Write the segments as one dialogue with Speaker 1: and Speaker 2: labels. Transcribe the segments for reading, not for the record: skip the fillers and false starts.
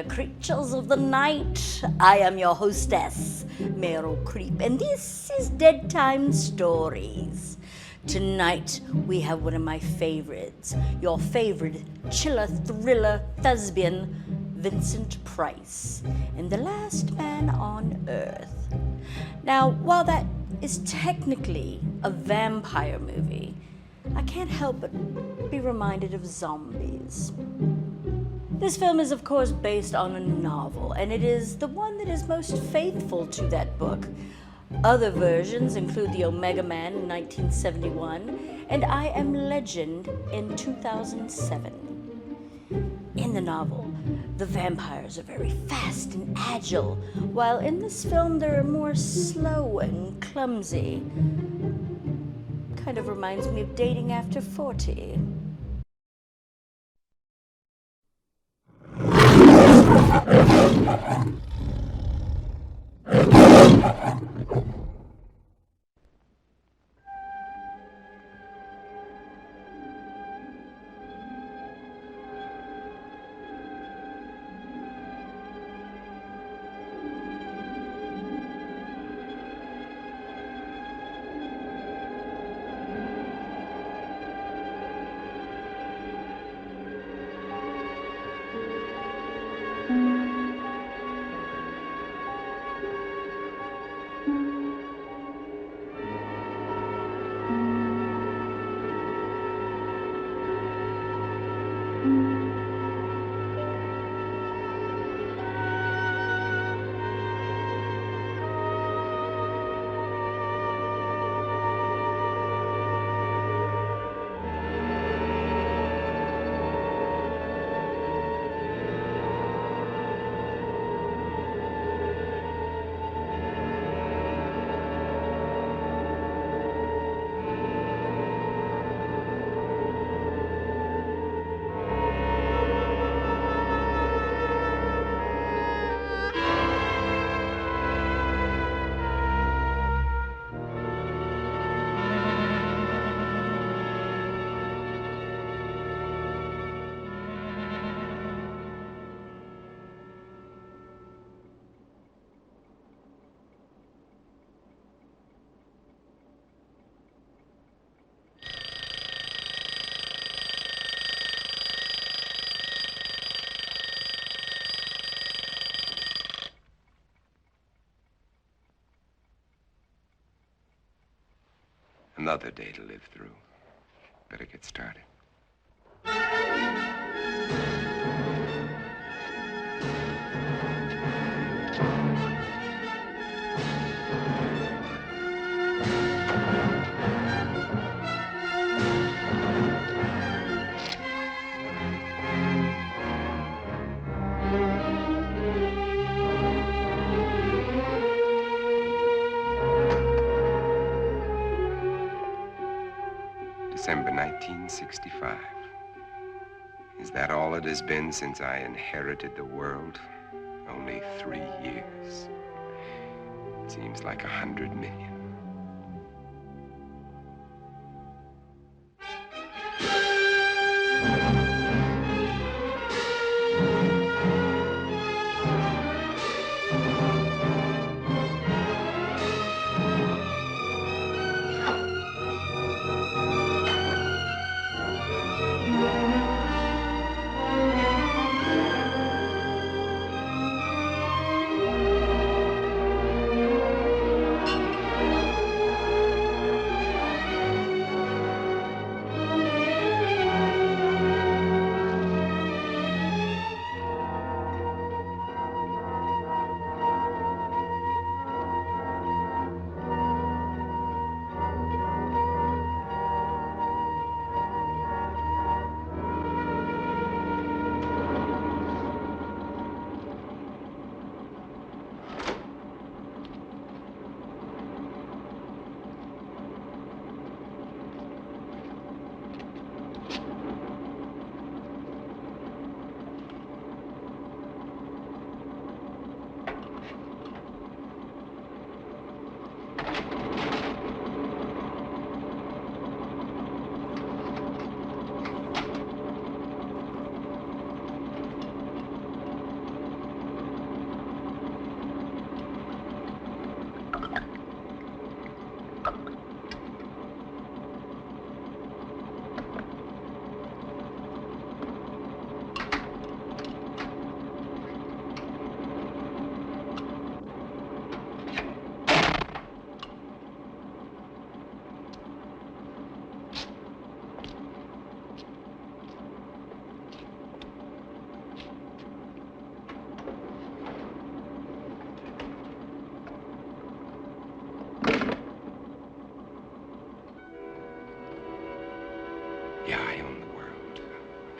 Speaker 1: creatures of the night. I am your hostess, Meryl Creep, and this is Dead Time Stories. Tonight, we have one of my favorites, your favorite chiller, thriller, thespian, Vincent Price, in The Last Man on Earth. Now, while that is technically a vampire movie, I can't help but be reminded of zombies. This film is, of course, based on a novel, and it is the one that is most faithful to that book. Other versions include The Omega Man in 1971 and I Am Legend in 2007. In the novel, the vampires are very fast and agile, while in this film they're more slow and clumsy. Kind of reminds me of dating after 40.
Speaker 2: Another day to live through. Better get started. December 1965. Is that all it has been since I inherited the world? Only 3 years. It seems like 100 million.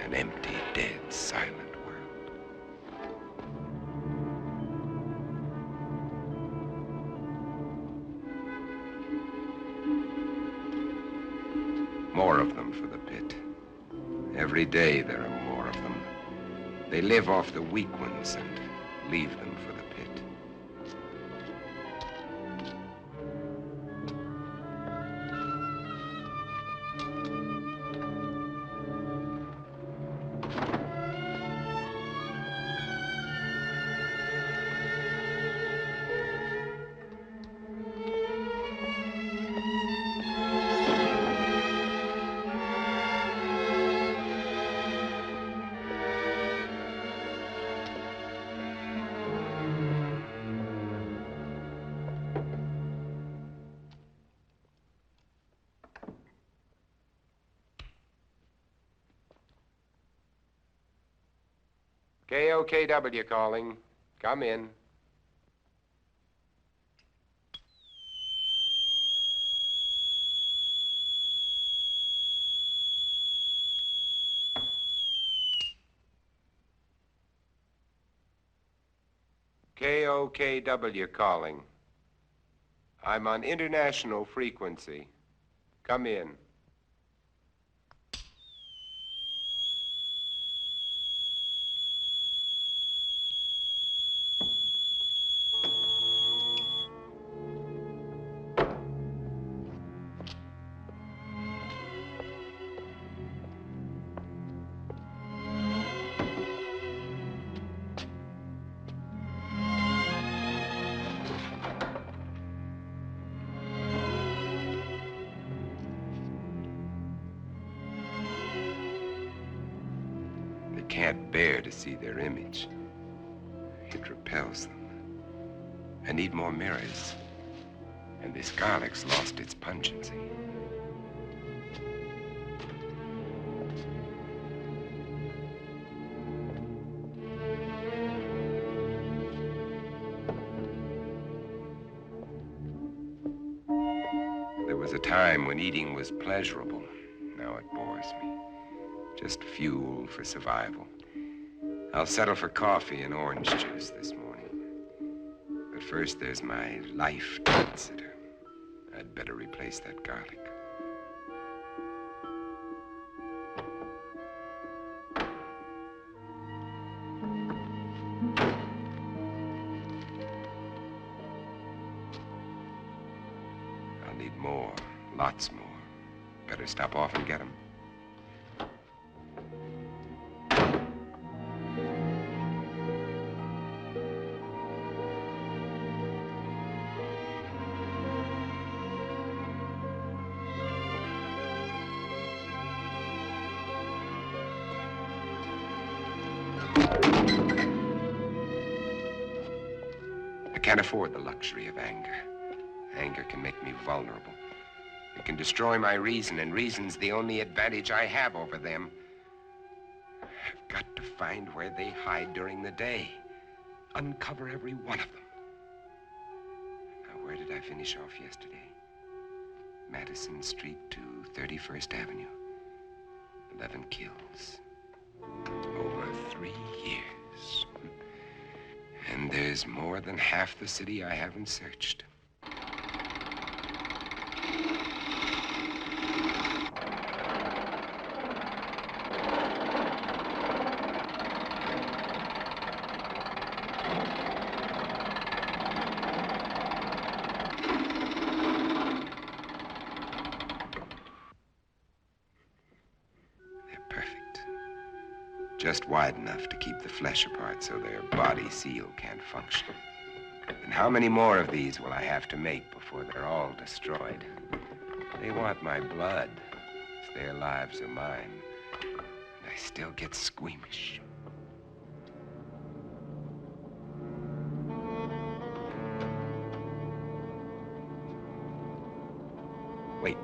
Speaker 2: An empty, dead, silent world. More of them for the pit. Every day there are more of them. They live off the weak ones and leave them for the pit. KOKW calling. Come in. KOKW calling. I'm on international frequency. Come in. Can't bear to see their image. It repels them. I need more mirrors. And this garlic's lost its pungency. There was a time when eating was pleasurable. Now it bores me. Just fuel for survival. I'll settle for coffee and orange juice this morning. But first, there's my life consider. I'd better replace that garlic. I'll need more, lots more. Better stop off and get them. I can't afford the luxury of anger. Anger can make me vulnerable. It can destroy my reason, and reason's the only advantage I have over them. I've got to find where they hide during the day. Uncover every one of them. Now, where did I finish off yesterday? Madison Street to 31st Avenue. 11 kills. Over 3 years. And there's more than half the city I haven't searched. Just wide enough to keep the flesh apart so their body seal can't function. And how many more of these will I have to make before they're all destroyed? They want my blood. It's their lives or mine. And I still get squeamish. Wait.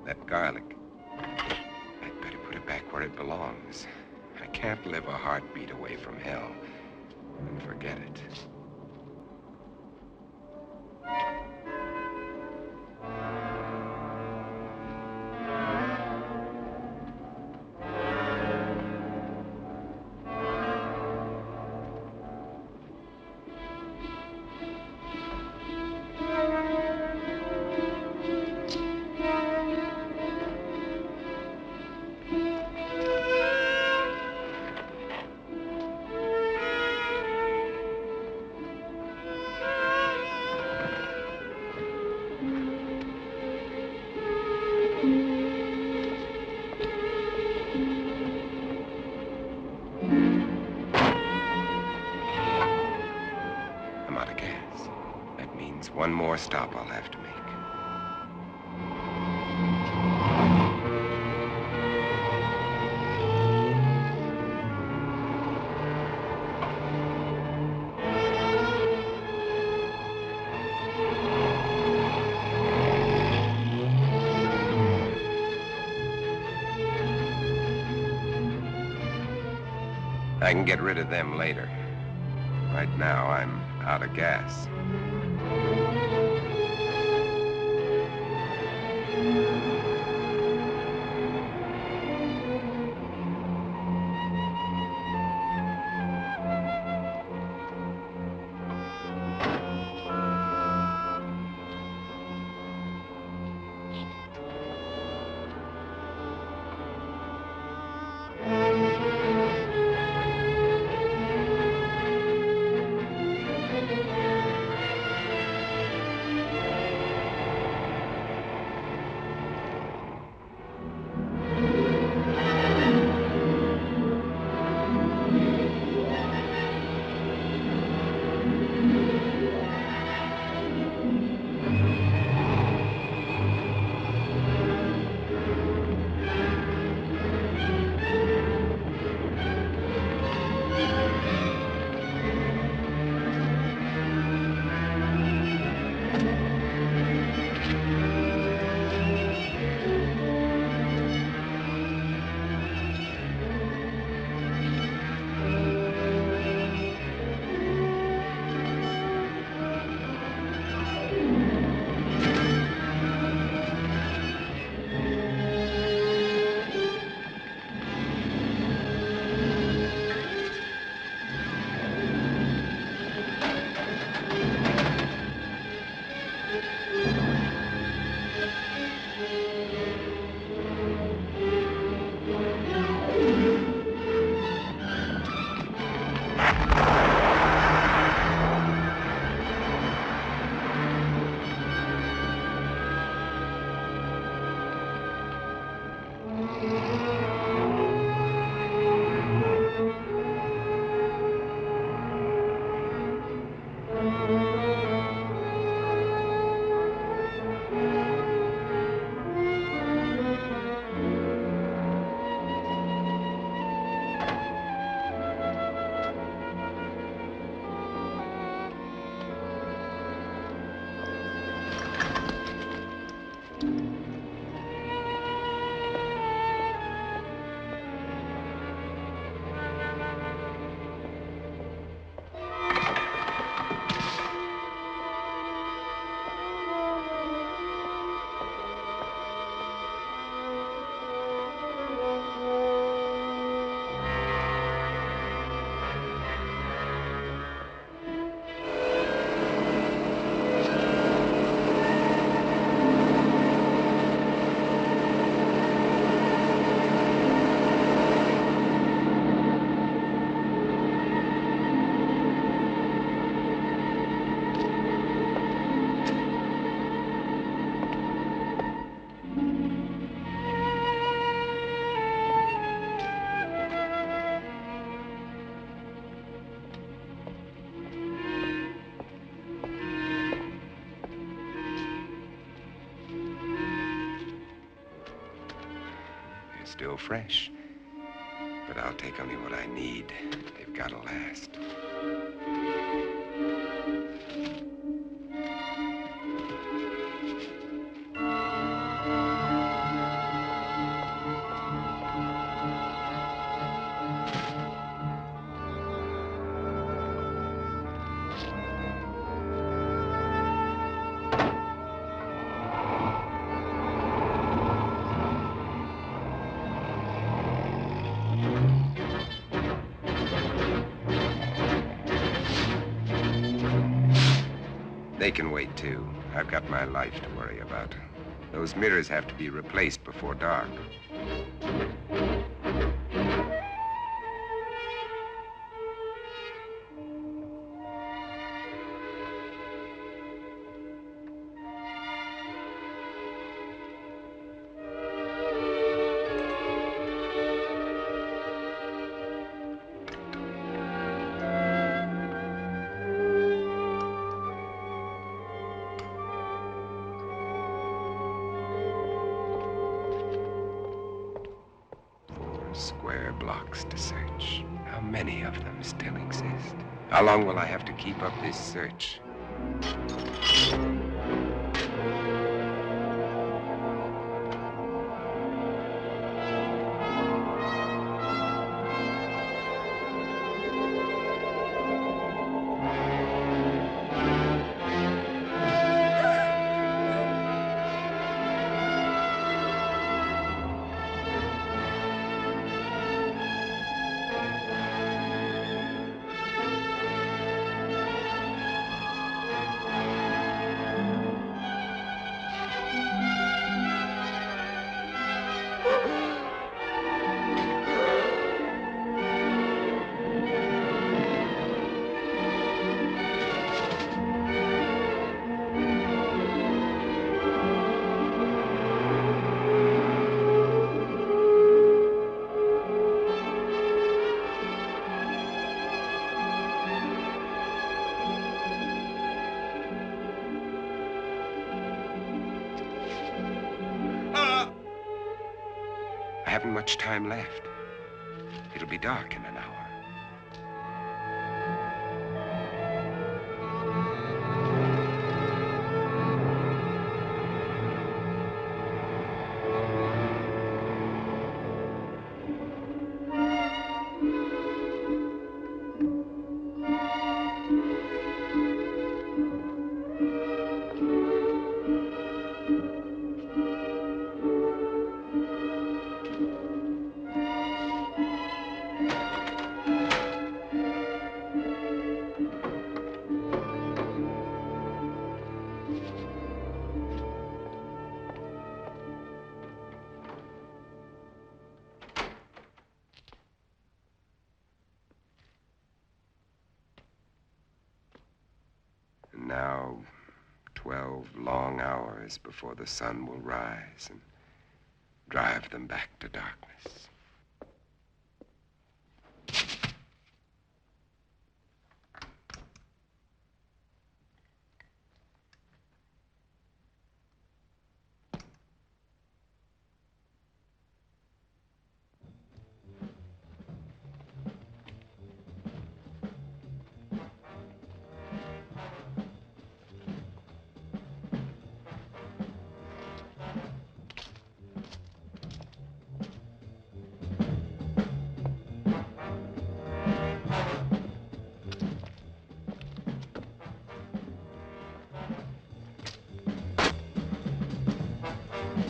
Speaker 2: That garlic. I'd better put it back where it belongs. I can't live a heartbeat away from hell and forget it. one more stop I'll have to make. I can get rid of them later. Right now, I'm out of gas. Still fresh. But I'll take only what I need. They've got to last. They can wait, too. I've got my life to worry about. Those mirrors have to be replaced before dark. square blocks to search. How many of them still exist? How long will I have to keep up this search? I haven't much time left. It'll be dark in an hour. And now, 12 long hours before the sun will rise and drive them back to darkness.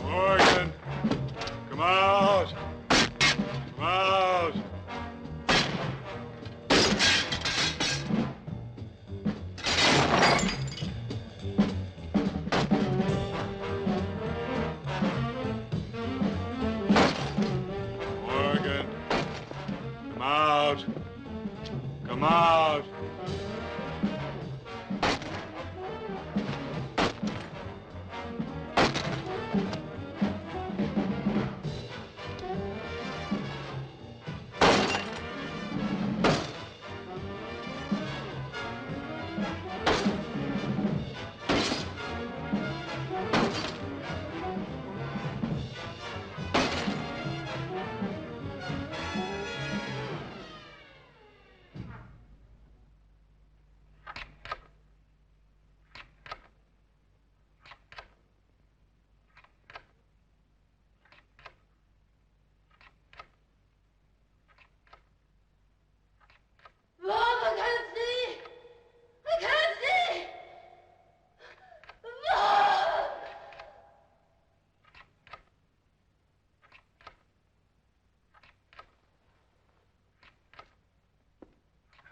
Speaker 3: Morgan, come out. Come out. Morgan, come out. Come out.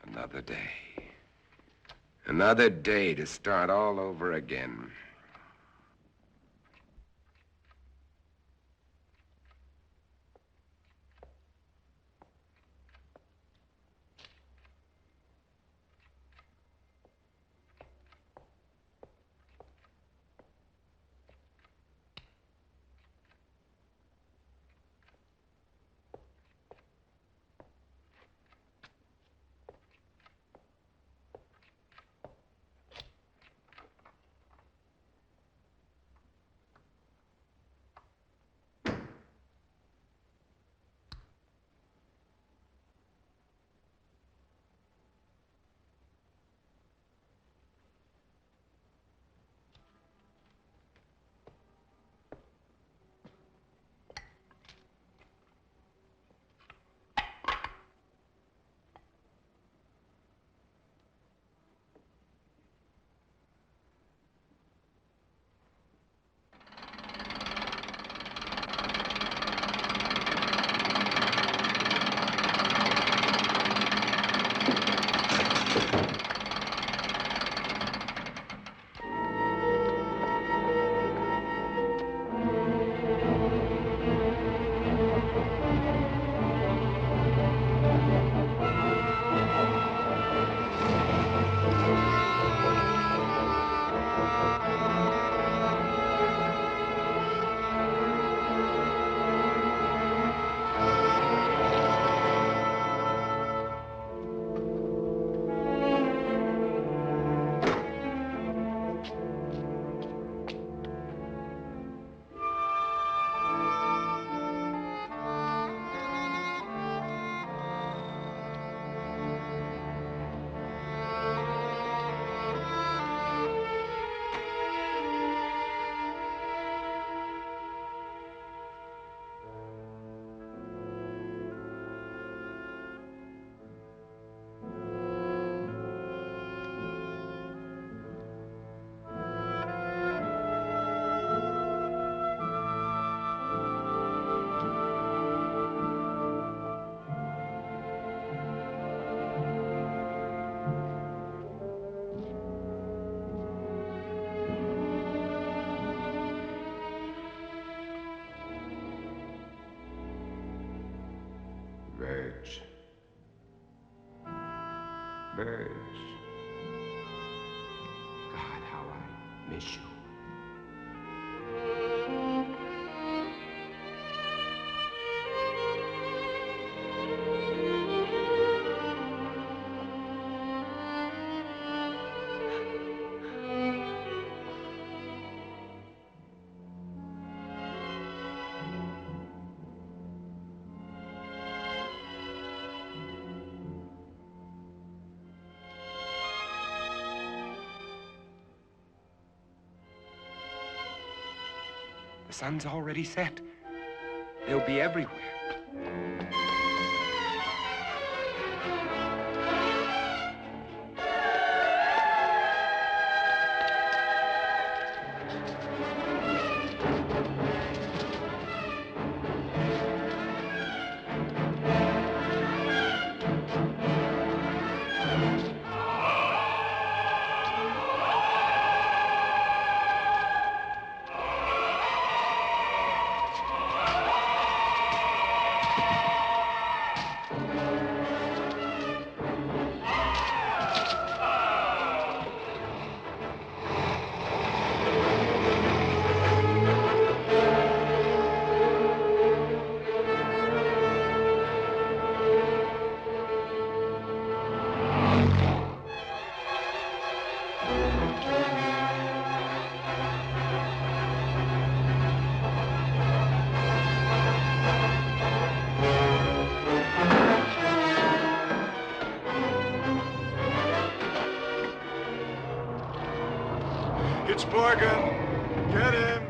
Speaker 2: Another day. Another day to start all over again. Birds. God, how I miss you. The sun's already set. They'll be everywhere.
Speaker 3: It's Morgan. Get him.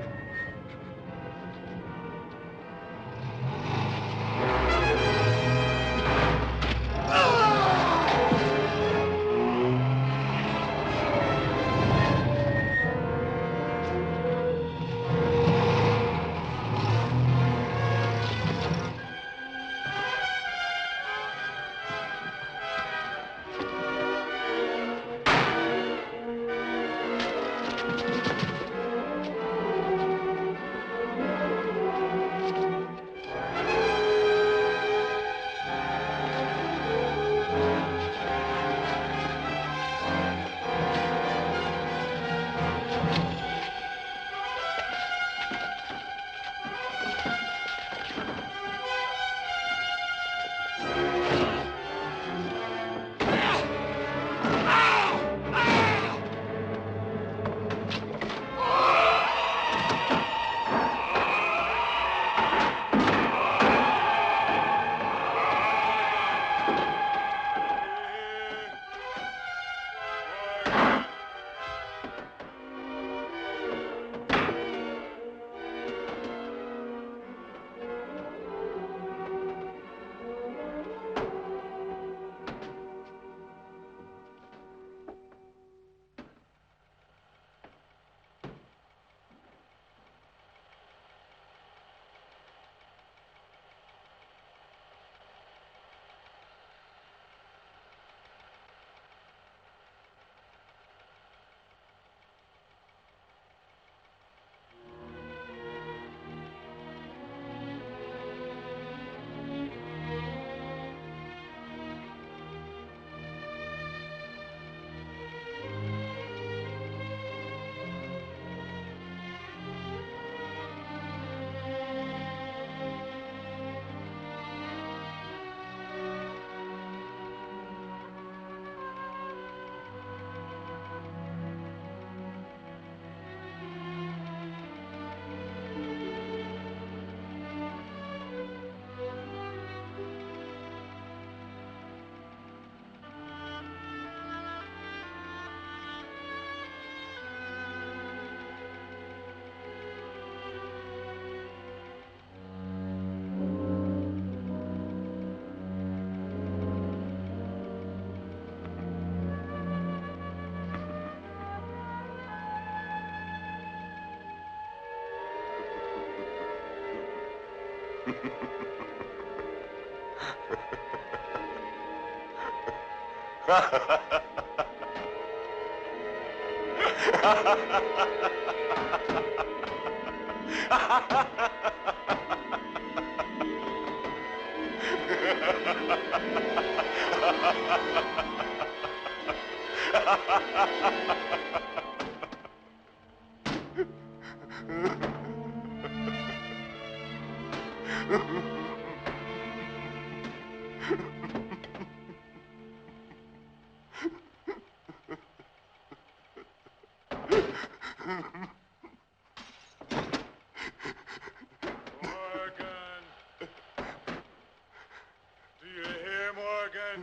Speaker 3: Morgan! Do you hear, Morgan?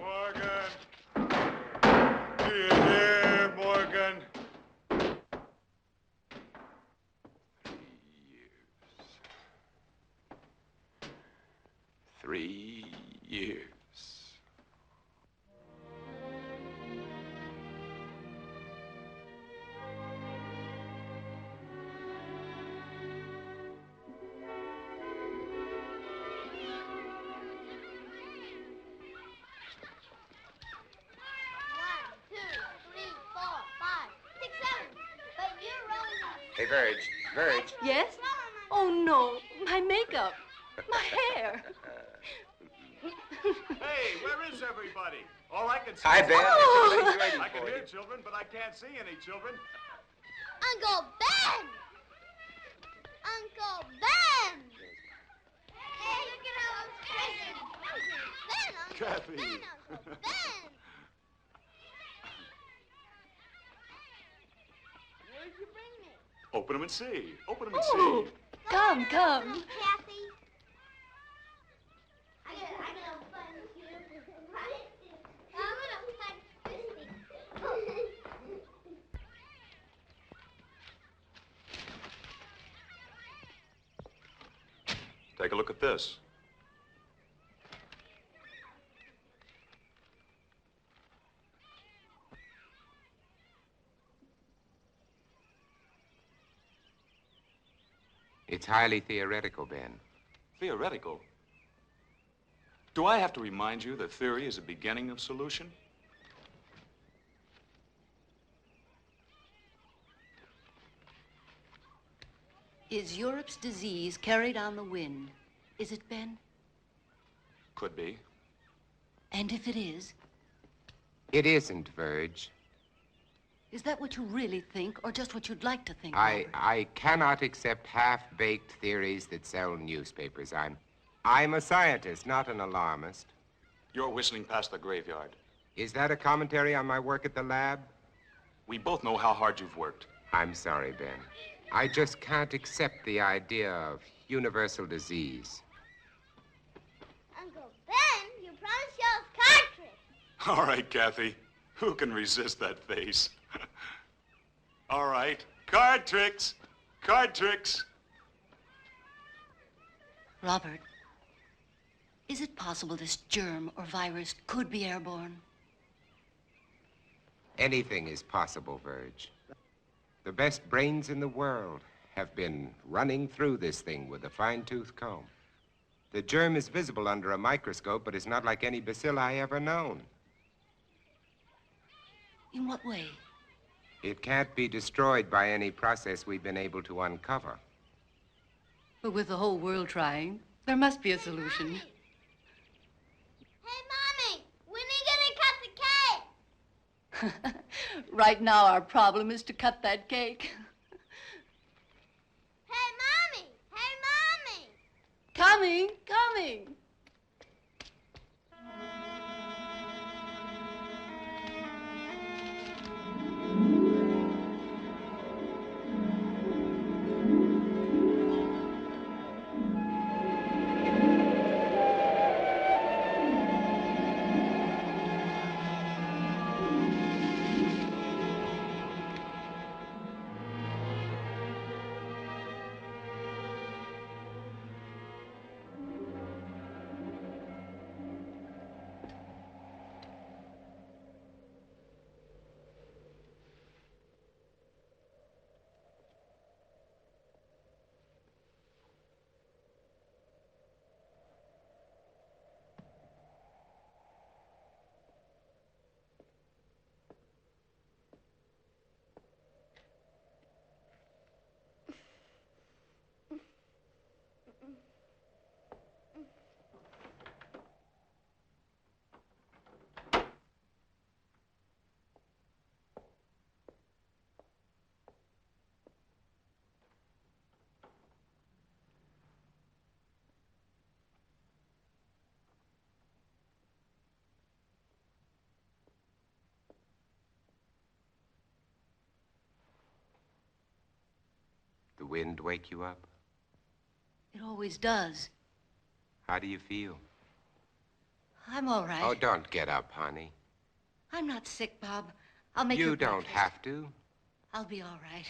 Speaker 3: Morgan! Do you hear, Morgan?
Speaker 2: 3 years. Hey, Verge.
Speaker 4: Yes? Oh, no. My makeup. My hair.
Speaker 3: Hey, where is everybody? All I can see
Speaker 2: Hi,
Speaker 3: is...
Speaker 2: Ben.
Speaker 4: Oh.
Speaker 3: I can hear children, but I can't see any children.
Speaker 5: Uncle Ben! Uncle Ben! Hey, look at all those presents. Ben, Uncle
Speaker 3: Kathy.
Speaker 5: Ben, Uncle Ben! Where'd you bring me?
Speaker 3: Open them and see. Open them and
Speaker 4: Oh,
Speaker 3: see.
Speaker 4: come.
Speaker 5: Kathy. I'm gonna punch you. I'm gonna punch Christy.
Speaker 3: Take a look at this.
Speaker 2: It's highly theoretical, Ben.
Speaker 3: Theoretical? Do I have to remind you that theory is the beginning of solution?
Speaker 4: Is Europe's disease carried on the wind? Is it, Ben?
Speaker 3: Could be.
Speaker 4: And if it is,
Speaker 2: It isn't, Verge.
Speaker 4: is that what you really think, or just what you'd like to think, Robert?
Speaker 2: I cannot accept half-baked theories that sell newspapers. I'm a scientist, not an alarmist.
Speaker 3: You're whistling past the graveyard.
Speaker 2: Is that a commentary on my work at the lab?
Speaker 3: We both know how hard you've worked.
Speaker 2: I'm sorry, Ben. I just can't accept the idea of universal disease.
Speaker 5: Uncle Ben, you promised y'all a card trick.
Speaker 3: All right, Kathy. Who can resist that face? All right. Card tricks. Card tricks.
Speaker 4: Robert, is it possible this germ or virus could be airborne?
Speaker 2: Anything is possible, Verge. The best brains in the world have been running through this thing with a fine-tooth comb. The germ is visible under a microscope, but it's not like any bacilli ever known.
Speaker 4: In what way?
Speaker 2: It can't be destroyed by any process we've been able to uncover.
Speaker 4: But with the whole world trying, there must be a solution.
Speaker 5: Hey, Mommy, when are you gonna cut the cake?
Speaker 4: Right now, our problem is to cut that cake.
Speaker 5: Hey, Mommy! Hey, Mommy!
Speaker 4: Coming.
Speaker 2: wind wake you up?
Speaker 4: It always does.
Speaker 2: How do you feel?
Speaker 4: I'm all right.
Speaker 2: Oh, don't get up, honey.
Speaker 4: I'm not sick, Bob. I'll make
Speaker 2: You
Speaker 4: your
Speaker 2: don't
Speaker 4: breakfast.
Speaker 2: have to.
Speaker 4: I'll be all right.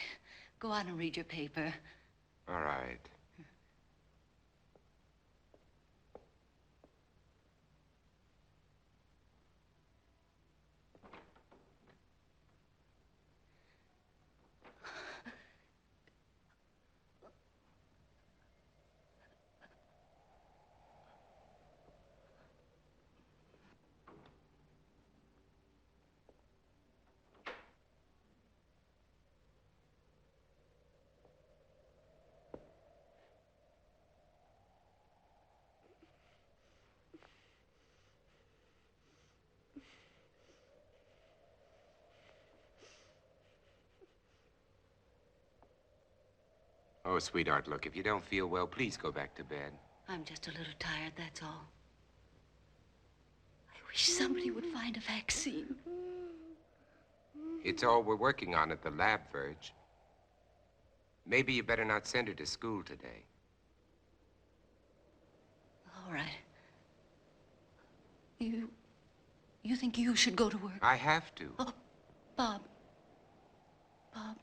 Speaker 4: Go on and read your paper.
Speaker 2: All right. Oh, sweetheart, look, if you don't feel well, please go back to bed.
Speaker 4: I'm just a little tired, that's all. I wish somebody would find a vaccine.
Speaker 2: It's all we're working on at the lab, Verge. Maybe you better not send her to school today.
Speaker 4: All right. You think you should go to work?
Speaker 2: I have to.
Speaker 4: Oh, Bob. Bob.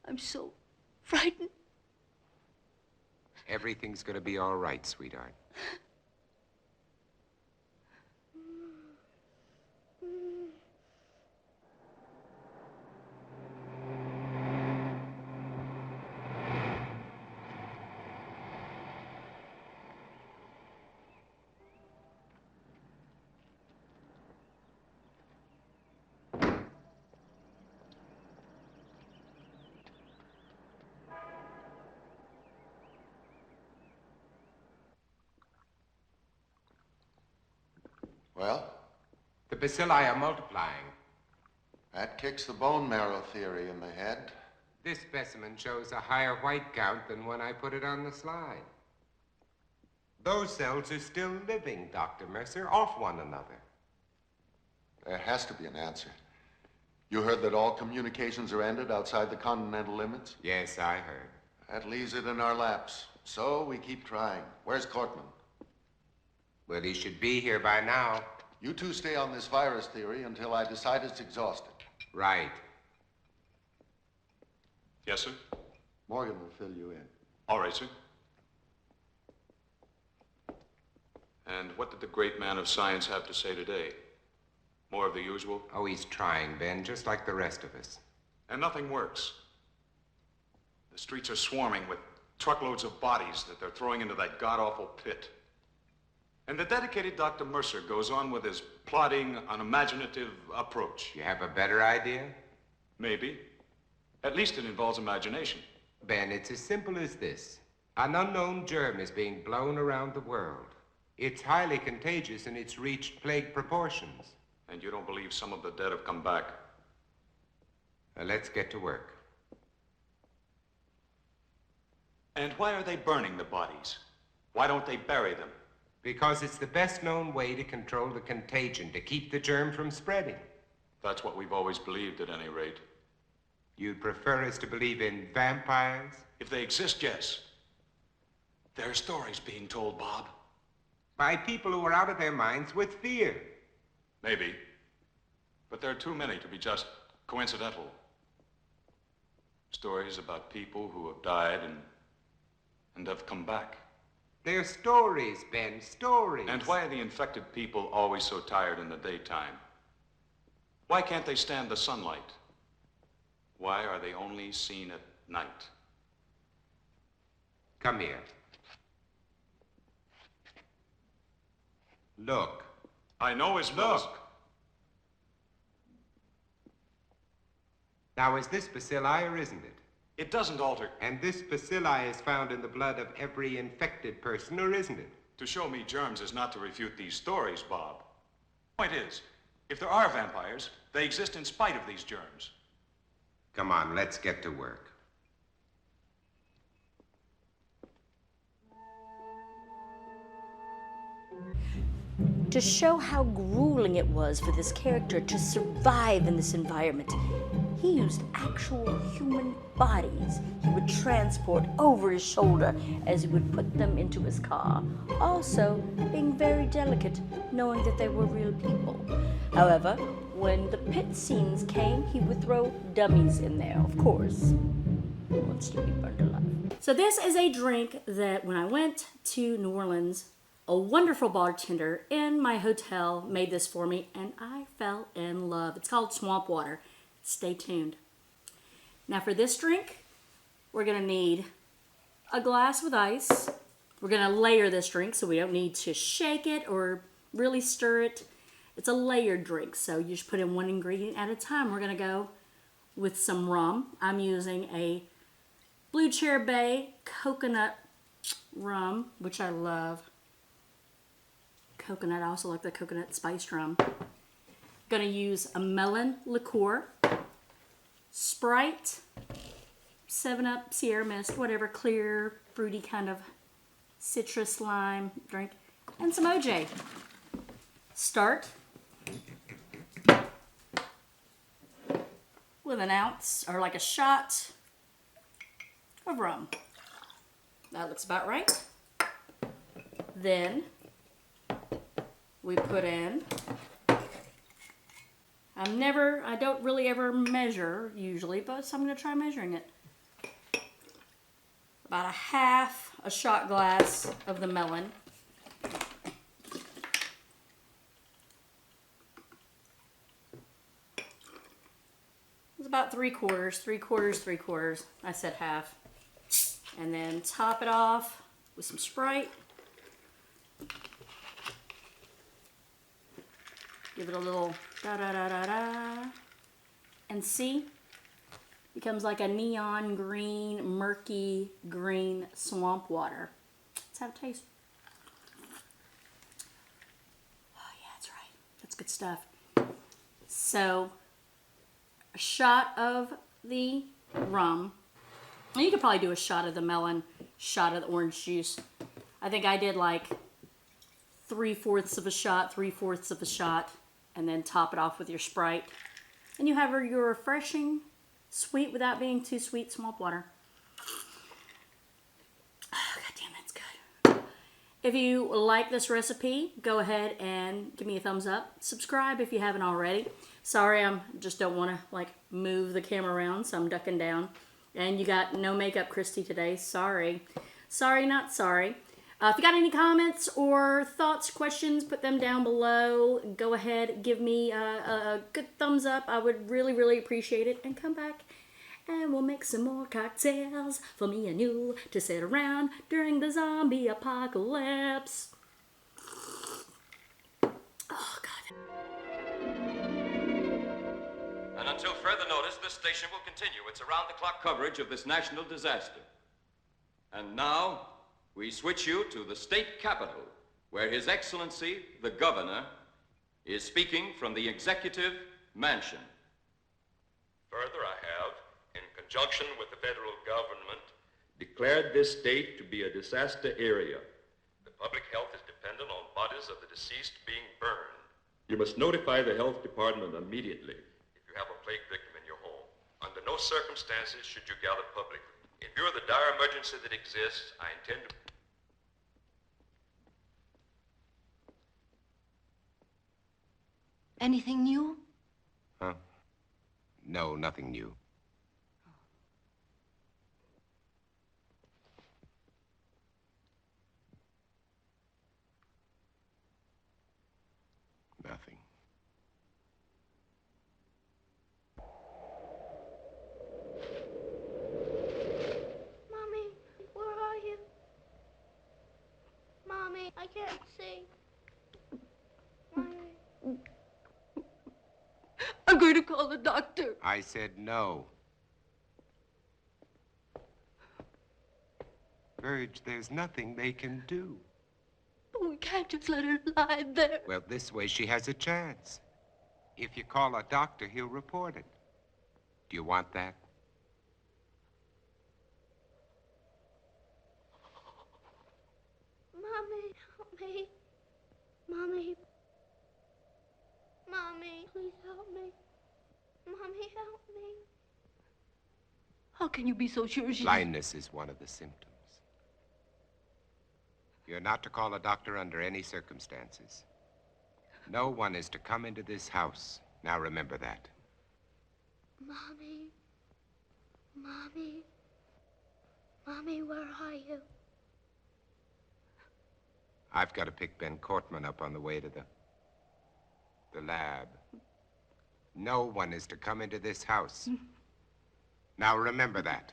Speaker 4: I'm so frightened.
Speaker 2: Everything's gonna be all right, sweetheart.
Speaker 6: Well,
Speaker 2: The bacilli are multiplying.
Speaker 6: that kicks the bone marrow theory in the head.
Speaker 2: This specimen shows a higher white count than when I put it on the slide. Those cells are still living, Dr. Mercer, off one another.
Speaker 6: There has to be an answer. You heard that all communications are ended outside the continental limits?
Speaker 2: Yes, I heard.
Speaker 6: That leaves it in our laps. So we keep trying. Where's Cortman?
Speaker 2: Well, he should be here by now.
Speaker 6: You two stay on this virus theory until I decide it's exhausted.
Speaker 2: Right.
Speaker 3: Yes, sir?
Speaker 6: Morgan will fill you in.
Speaker 3: All right, sir. And what did the great man of science have to say today? More of the usual?
Speaker 2: Oh, he's trying, Ben, just like the rest of us.
Speaker 3: And nothing works. The streets are swarming with truckloads of bodies that they're throwing into that god-awful pit. And the dedicated Dr. Mercer goes on with his plodding, unimaginative approach.
Speaker 2: You have a better idea?
Speaker 3: Maybe. At least it involves imagination.
Speaker 2: Ben, it's as simple as this. An unknown germ is being blown around the world. It's highly contagious and it's reached plague proportions.
Speaker 3: And you don't believe some of the dead have come back?
Speaker 2: Let's get to work.
Speaker 3: And why are they burning the bodies? Why don't they bury them?
Speaker 2: Because it's the best known way to control the contagion, to keep the germ from spreading.
Speaker 3: That's what we've always believed, at any rate.
Speaker 2: You'd prefer us to believe in vampires?
Speaker 3: If they exist, yes. There are stories being told, Bob.
Speaker 2: By people who are out of their minds with fear.
Speaker 3: Maybe. But there are too many to be just coincidental. Stories about people who have died and have come back.
Speaker 2: They're stories, Ben, stories.
Speaker 3: And why are the infected people always so tired in the daytime? Why can't they stand the sunlight? Why are they only seen at night?
Speaker 2: Come here. Look.
Speaker 3: I know his nose.
Speaker 2: Look. Now, is this bacilli or isn't it?
Speaker 3: It doesn't alter.
Speaker 2: And this bacilli is found in the blood of every infected person, or isn't it?
Speaker 3: To show me germs is not to refute these stories, Bob. Point is, if there are vampires, they exist in spite of these germs.
Speaker 2: Come on, let's get to work.
Speaker 1: To show how grueling it was for this character to survive in this environment, he used actual human bodies he would transport over his shoulder as he would put them into his car, also being very delicate, knowing that they were real people. However, when the pit scenes came, he would throw dummies in there, of course. Who wants to be burned alive? So this is a drink that when I went to New Orleans, a wonderful bartender in my hotel made this for me, and I fell in love. It's called Swamp Water. Stay tuned. Now for this drink, we're gonna need a glass with ice. We're gonna layer this drink, so we don't need to shake it or really stir it. It's a layered drink, so you just put in one ingredient at a time. We're gonna go with some rum. I'm using a Blue Chair Bay coconut rum, which I love. Coconut, I also like the coconut spiced rum. Gonna use a melon liqueur, Sprite, 7-Up, Sierra Mist, whatever, clear, fruity kind of citrus lime drink, and some OJ. Start with an ounce, or like a shot of rum. That looks about right. Then we put in, I don't really ever measure usually, but so I'm gonna try measuring it. About a half a shot glass of the melon. It's about 3/4. I said half. And then top it off with some Sprite. Give it a little da-da-da-da-da. And see, becomes like a neon green, murky green swamp water. Let's have a taste. Oh yeah, that's right. That's good stuff. So, a shot of the rum. And you could probably do a shot of the melon, shot of the orange juice. I think I did like 3/4 of a shot, and then top it off with your Sprite. And you have your refreshing, sweet without being too sweet, swamp water. Oh, God damn, that's good. If you like this recipe, go ahead and give me a thumbs up. Subscribe if you haven't already. Sorry, I just don't want to like move the camera around, so I'm ducking down. And you got no makeup, Christy, today. Sorry. Sorry, not sorry. If you got any comments or thoughts, questions, put them down below. Go ahead, give me a good thumbs up. I would really, really appreciate it. And come back and we'll make some more cocktails for me and you to sit around during the zombie apocalypse. Oh, God.
Speaker 7: And until further notice, this station will continue its around-the-clock coverage of this national disaster. And now, we switch you to the state capitol, where His Excellency, the Governor, is speaking from the Executive Mansion.
Speaker 8: Further, I have, in conjunction with the federal government, declared this state to be a disaster area. The public health is dependent on bodies of the deceased being burned. You must notify the health department immediately if you have a plague victim in your home. Under no circumstances should you gather publicly. In view of the dire emergency that exists, I intend to...
Speaker 4: Anything new?
Speaker 2: Huh? No, nothing new. Nothing.
Speaker 5: Mommy, where are you? Mommy, I can't see. Mommy.
Speaker 4: I'm going to call the doctor.
Speaker 2: I said no. Virg, there's nothing they can do.
Speaker 4: But we can't just let her lie there.
Speaker 2: Well, this way she has a chance. If you call a doctor, he'll report it. Do you want that?
Speaker 5: Mommy, help me. Mommy. Mommy, please help me. Mommy, help me.
Speaker 4: How can you be so sure she...
Speaker 2: Blindness is one of the symptoms. You're not to call a doctor under any circumstances. No one is to come into this house. Now remember that.
Speaker 5: Mommy. Mommy. Mommy, where are you?
Speaker 2: I've got to pick Ben Cortman up on the way to the lab. No one is to come into this house. Now remember that.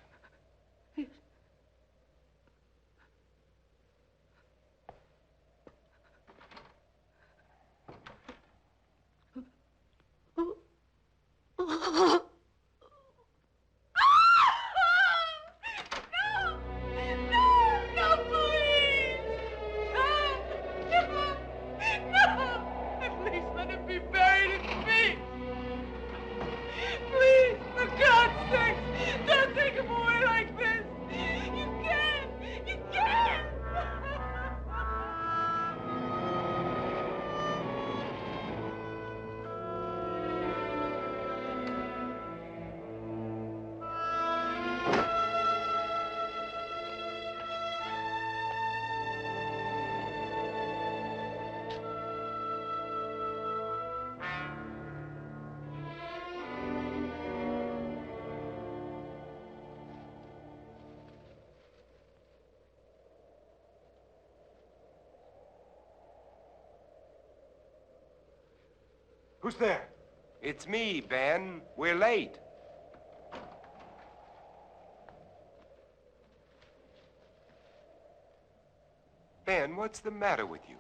Speaker 3: Who's there?
Speaker 2: It's me, Ben. We're late. Ben, what's the matter with you?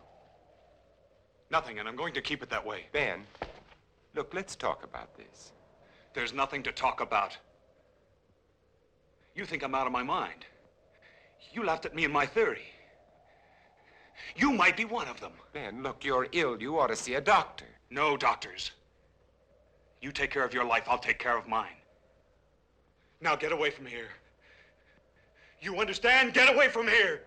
Speaker 3: Nothing, and I'm going to keep it that way.
Speaker 2: Ben, look, let's talk about this.
Speaker 3: There's nothing to talk about. You think I'm out of my mind. You laughed at me and my theory. You might be one of them.
Speaker 2: Ben, look, you're ill. You ought to see a doctor.
Speaker 3: No doctors. You take care of your life, I'll take care of mine. Now get away from here. You understand? Get away from here!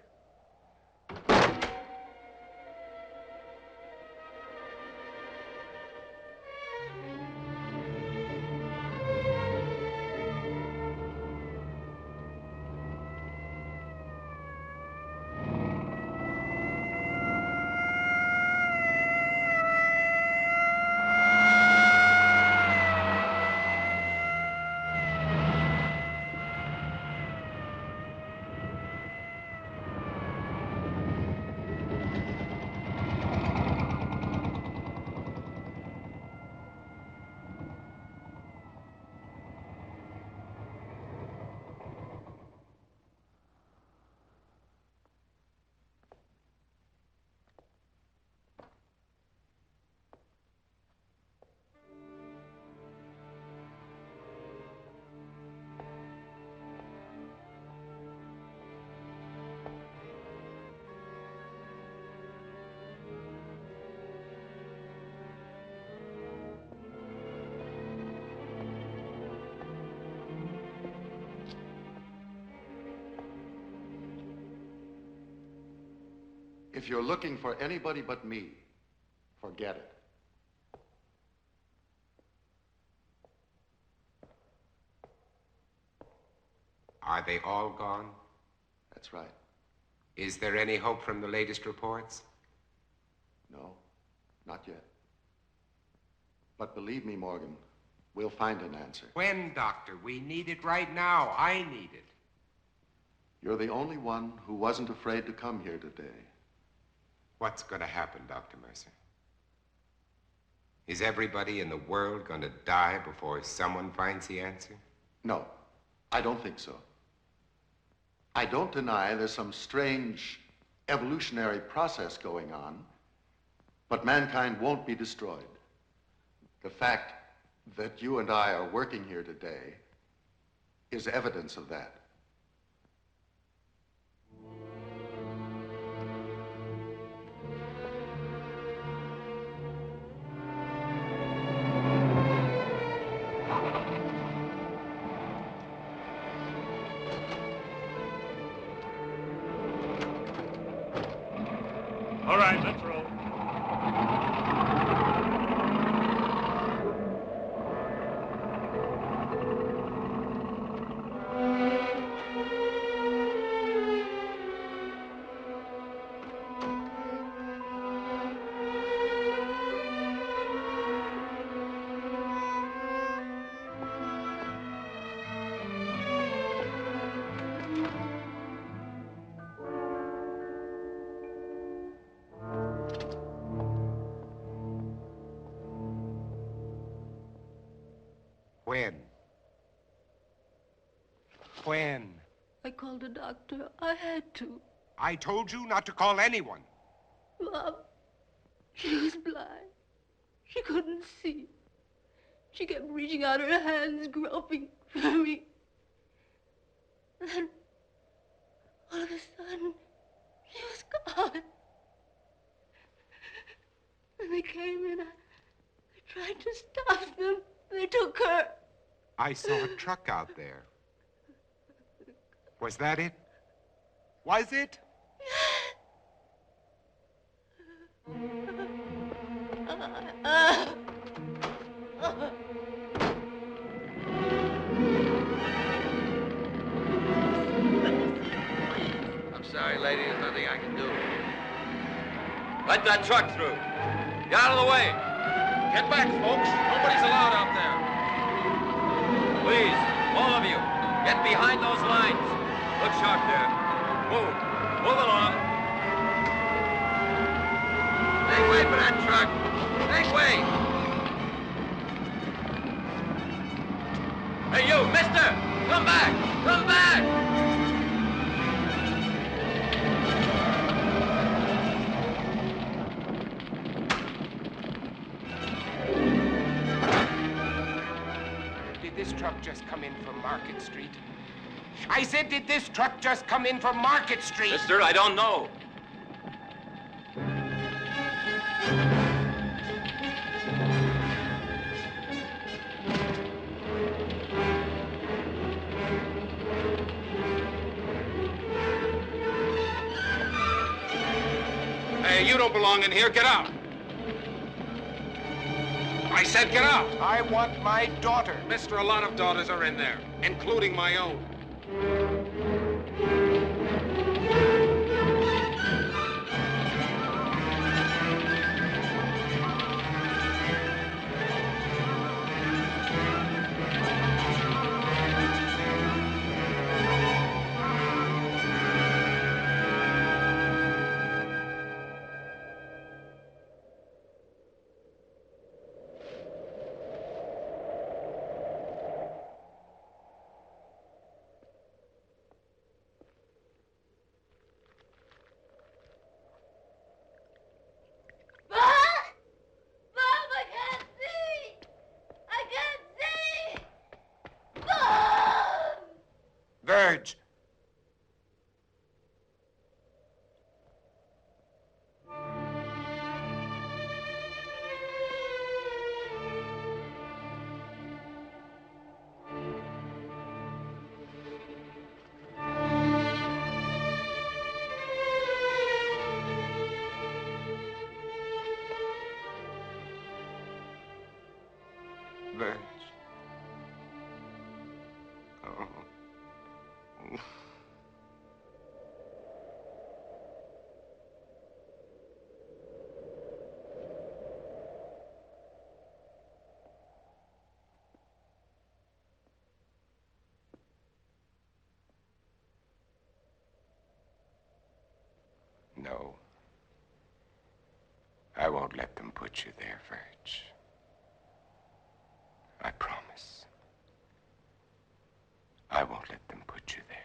Speaker 6: If you're looking for anybody but me, forget it.
Speaker 2: Are they all gone?
Speaker 6: That's right.
Speaker 2: Is there any hope from the latest reports?
Speaker 6: No, not yet. But believe me, Morgan, we'll find an answer.
Speaker 2: When, Doctor? We need it right now. I need it.
Speaker 6: You're the only one who wasn't afraid to come here today.
Speaker 2: What's going to happen, Dr. Mercer? Is everybody in the world going to die before someone finds the answer?
Speaker 6: No, I don't think so. I don't deny there's some strange evolutionary process going on, but mankind won't be destroyed. The fact that you and I are working here today is evidence of that.
Speaker 3: All right, let's roll.
Speaker 9: When? When?
Speaker 10: I called a doctor. I had to.
Speaker 9: I told you not to call anyone.
Speaker 10: Mom, she was blind. She couldn't see. She kept reaching out her hands, groping for me. And then, all of a sudden, she was gone. And they came in. I tried to stop them. They took her.
Speaker 9: I saw a truck out there. Was that it? Was it?
Speaker 11: I'm sorry, lady. There's nothing I can do.
Speaker 7: Let that truck through. Get out of the way. Get back, folks. Nobody's allowed out there. Please, all of you, get behind those lines. Look sharp there. Move. Move along.
Speaker 11: Make way for that truck. Make way.
Speaker 7: Hey, you, mister! Come back! Come back!
Speaker 9: Did this truck just come in from Market Street? I said, did this truck just come in from Market Street?
Speaker 7: Mister, I don't know.
Speaker 3: Hey, you don't belong in here. Get out. I said get out.
Speaker 9: I want my daughter.
Speaker 3: Mister, a lot of daughters are in there, including my own.
Speaker 9: Verge. Verge. Oh. No. I won't let them put you there, Verge. I promise. I won't let them put you there.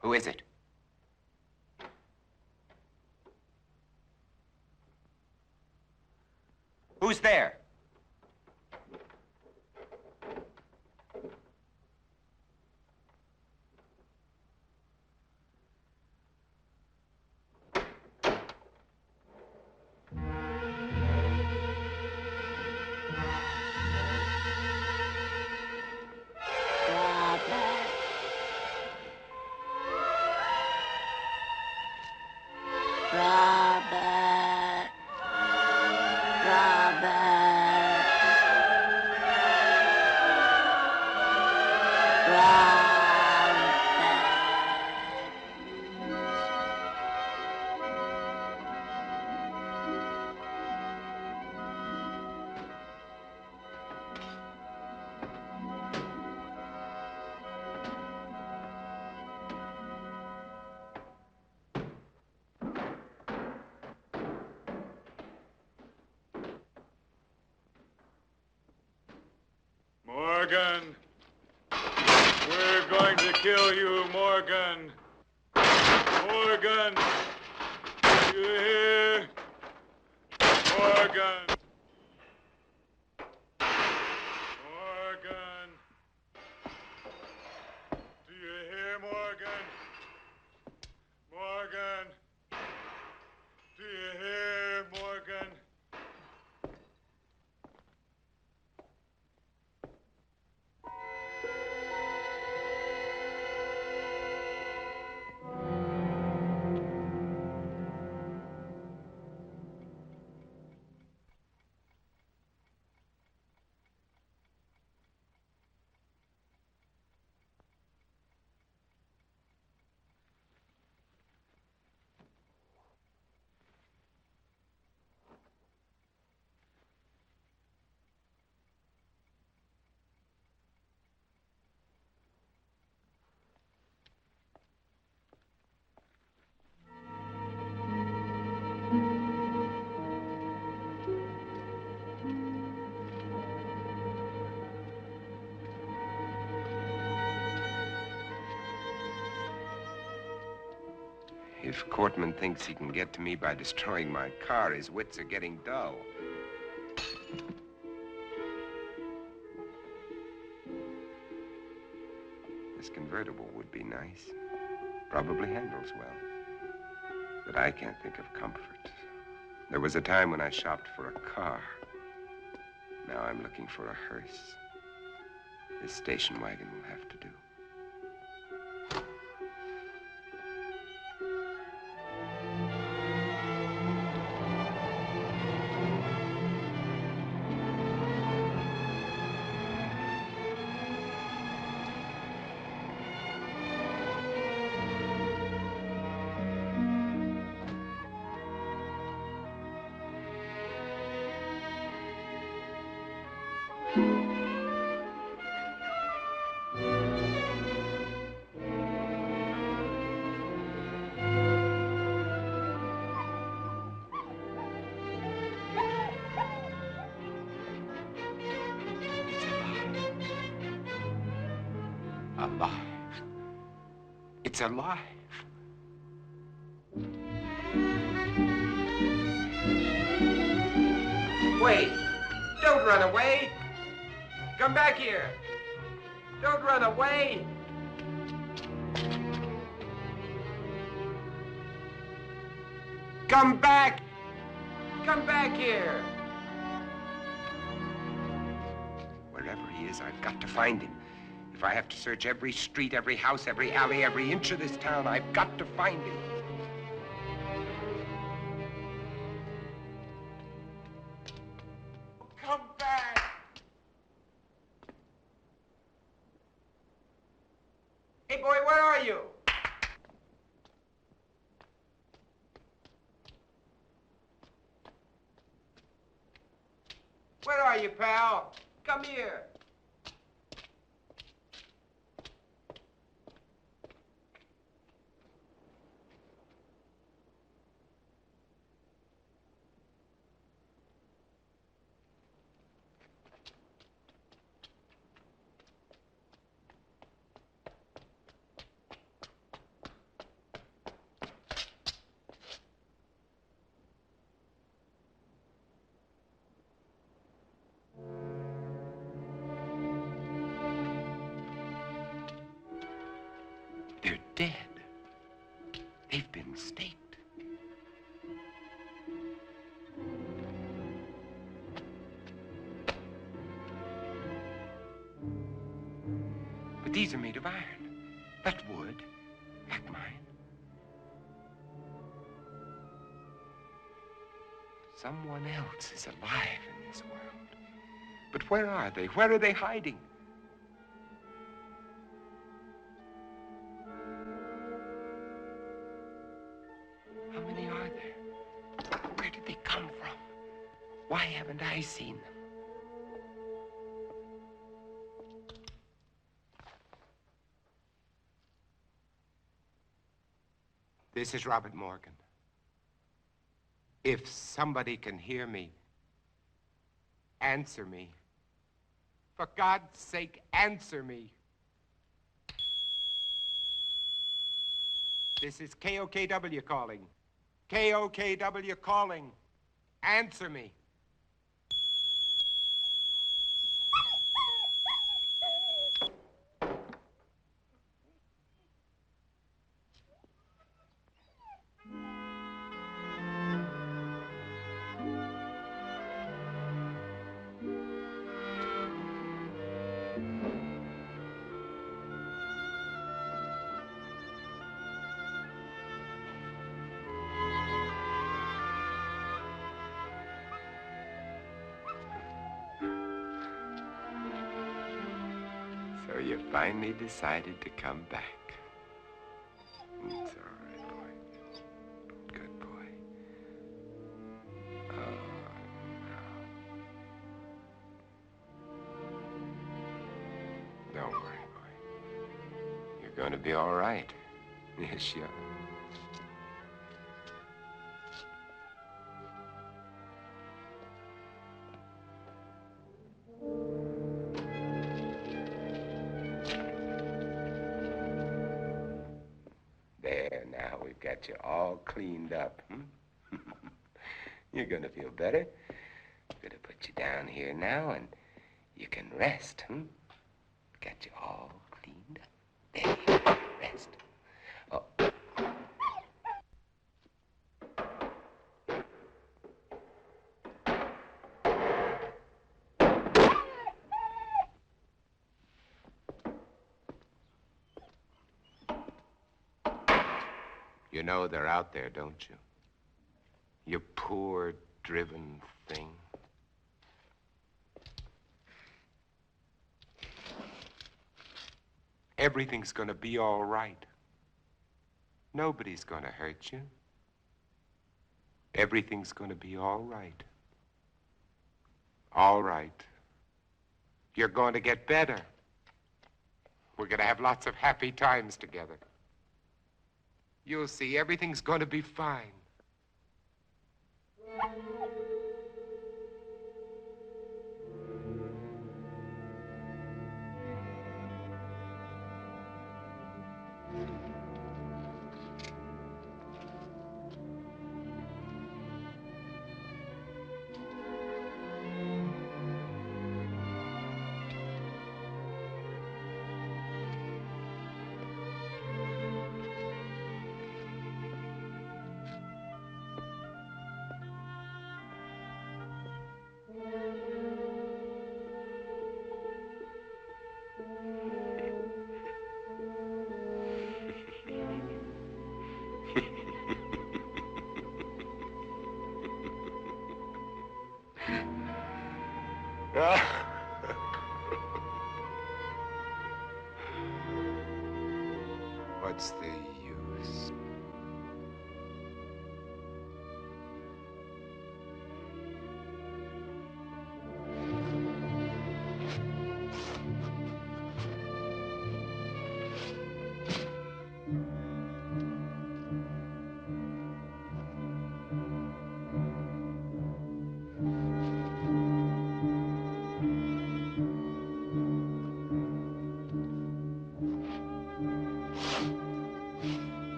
Speaker 11: Who is it? Who's there?
Speaker 1: Robert. Robert.
Speaker 3: Morgan! We're going to kill you, Morgan! Morgan! You hear? Morgan! Morgan! Do you hear, Morgan? Morgan! Do you hear, Morgan?
Speaker 2: If Cortman thinks he can get to me by destroying my car, his wits are getting dull. This convertible would be nice. Probably handles well. But I can't think of comfort. There was a time when I shopped for a car. Now I'm looking for a hearse. This station wagon will have to do.
Speaker 11: Alive. It's alive. Wait! Don't run away! Come back here! Don't run away! Come back! Come back here!
Speaker 2: Wherever he is, I've got to find him. If I have to search every street, every house, every alley, every inch of this town, I've got to find him.
Speaker 11: Come back! Hey, boy, where are you? Where are you, pal? Come here.
Speaker 9: These are made of iron. But wood, like mine. Someone else is alive in this world. But where are they? Where are they hiding? How many are there? Where did they come from? Why haven't I seen them? This is Robert Morgan. If somebody can hear me, answer me. For God's sake, answer me. This is KOKW calling. KOKW calling. Answer me.
Speaker 2: So you finally decided to come back. It's all right, boy. Good boy. Oh, no. Don't worry, boy. You're going to be all right. Yes, you are. There, now we've got you all cleaned up. You're gonna feel better. I'm gonna put you down here now and you can rest. Got you all cleaned up. There you go. Rest. Oh. You know they're out there, don't you? You poor, driven thing.
Speaker 9: Everything's gonna be all right. Nobody's gonna hurt you. Everything's gonna be all right. All right. You're going to get better. We're gonna have lots of happy times together. You'll see, everything's gonna be fine.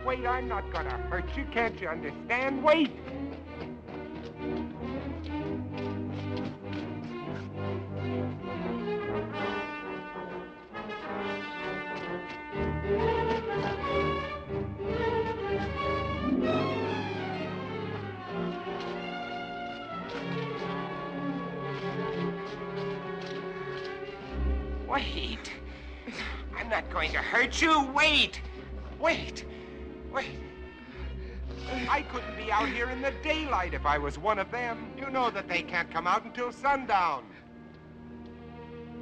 Speaker 9: wait, I'm not gonna hurt you. Can't you understand? Wait. Wait. I'm not going to hurt you. Wait. Wait. Wait. I couldn't be out here in the daylight if I was one of them. You know that they can't come out until sundown.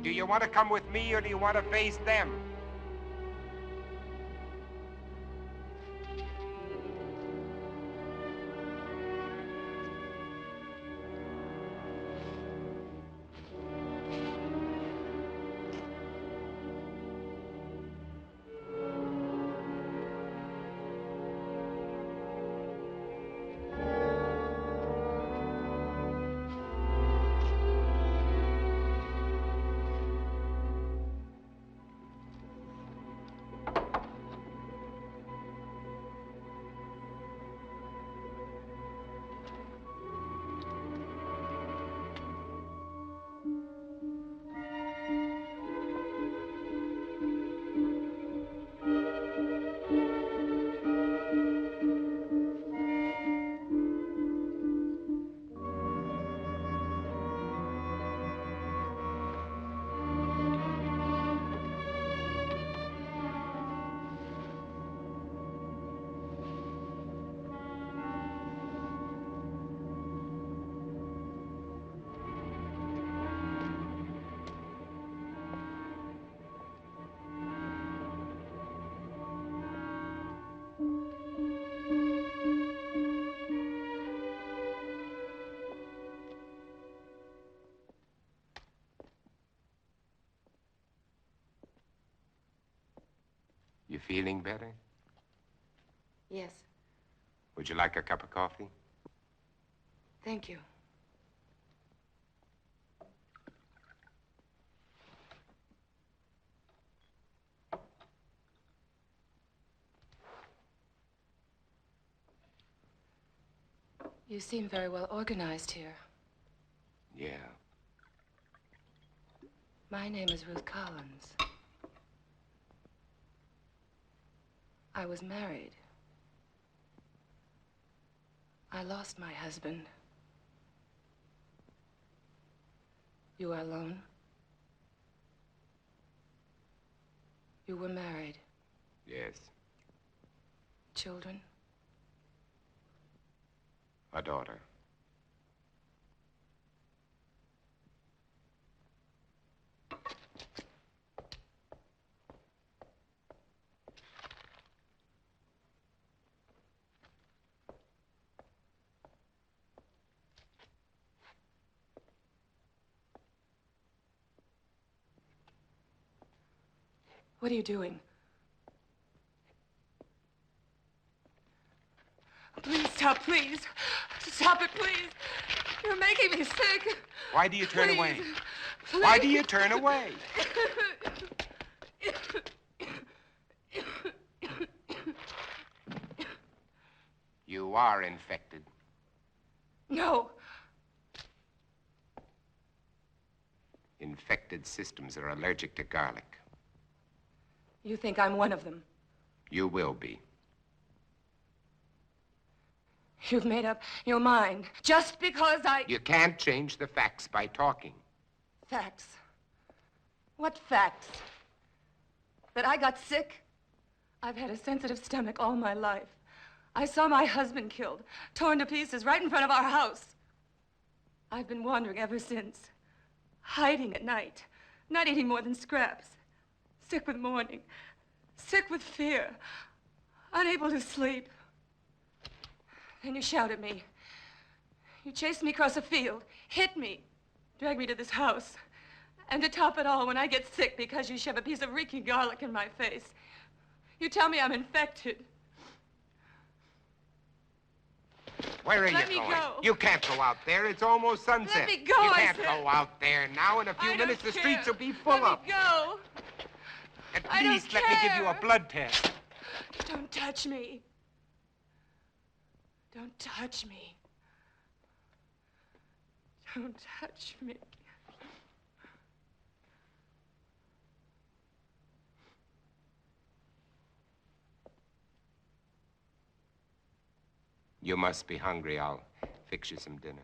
Speaker 9: Do you want to come with me or do you want to face them? You feeling better?
Speaker 10: Yes,
Speaker 9: Would you like a cup of coffee?
Speaker 10: thank you. You seem very well organized here.
Speaker 9: Yeah.
Speaker 10: My name is Ruth Collins. I was married. I lost my husband. You are alone? You were married.
Speaker 9: Yes.
Speaker 10: Children?
Speaker 9: A daughter.
Speaker 10: What are you doing? Please stop, please. Stop it, please. You're making me sick.
Speaker 9: Why do you turn
Speaker 10: Please.
Speaker 9: away?
Speaker 10: Please.
Speaker 9: Why do you turn away? You are infected.
Speaker 10: No.
Speaker 9: Infected systems are allergic to garlic.
Speaker 10: You think I'm one of them?
Speaker 9: You will be.
Speaker 10: You've made up your mind just because I...
Speaker 9: You can't change the facts by talking.
Speaker 10: Facts? What facts? That I got sick? I've had a sensitive stomach all my life. I saw my husband killed, torn to pieces right in front of our house. I've been wandering ever since, hiding at night, not eating more than scraps, sick with mourning, sick with fear, unable to sleep. Then you shout at me. You chased me across a field, hit me, dragged me to this house. And to top it all, when I get sick because you shove a piece of reeking garlic in my face, you tell me I'm infected.
Speaker 9: Where are
Speaker 10: Let
Speaker 9: you
Speaker 10: me
Speaker 9: going?
Speaker 10: go.
Speaker 9: You can't go out there. It's almost sunset.
Speaker 10: Let me go,
Speaker 9: You
Speaker 10: I
Speaker 9: can't
Speaker 10: said.
Speaker 9: go out there now. In a few
Speaker 10: I
Speaker 9: minutes,
Speaker 10: don't
Speaker 9: the streets
Speaker 10: care.
Speaker 9: will be full
Speaker 10: Let
Speaker 9: up.
Speaker 10: me go.
Speaker 9: At
Speaker 10: I don't
Speaker 9: least let me give you a
Speaker 10: care.
Speaker 9: blood test.
Speaker 10: Don't touch me. Don't touch me. Don't touch me.
Speaker 2: You must be hungry. I'll fix you some dinner.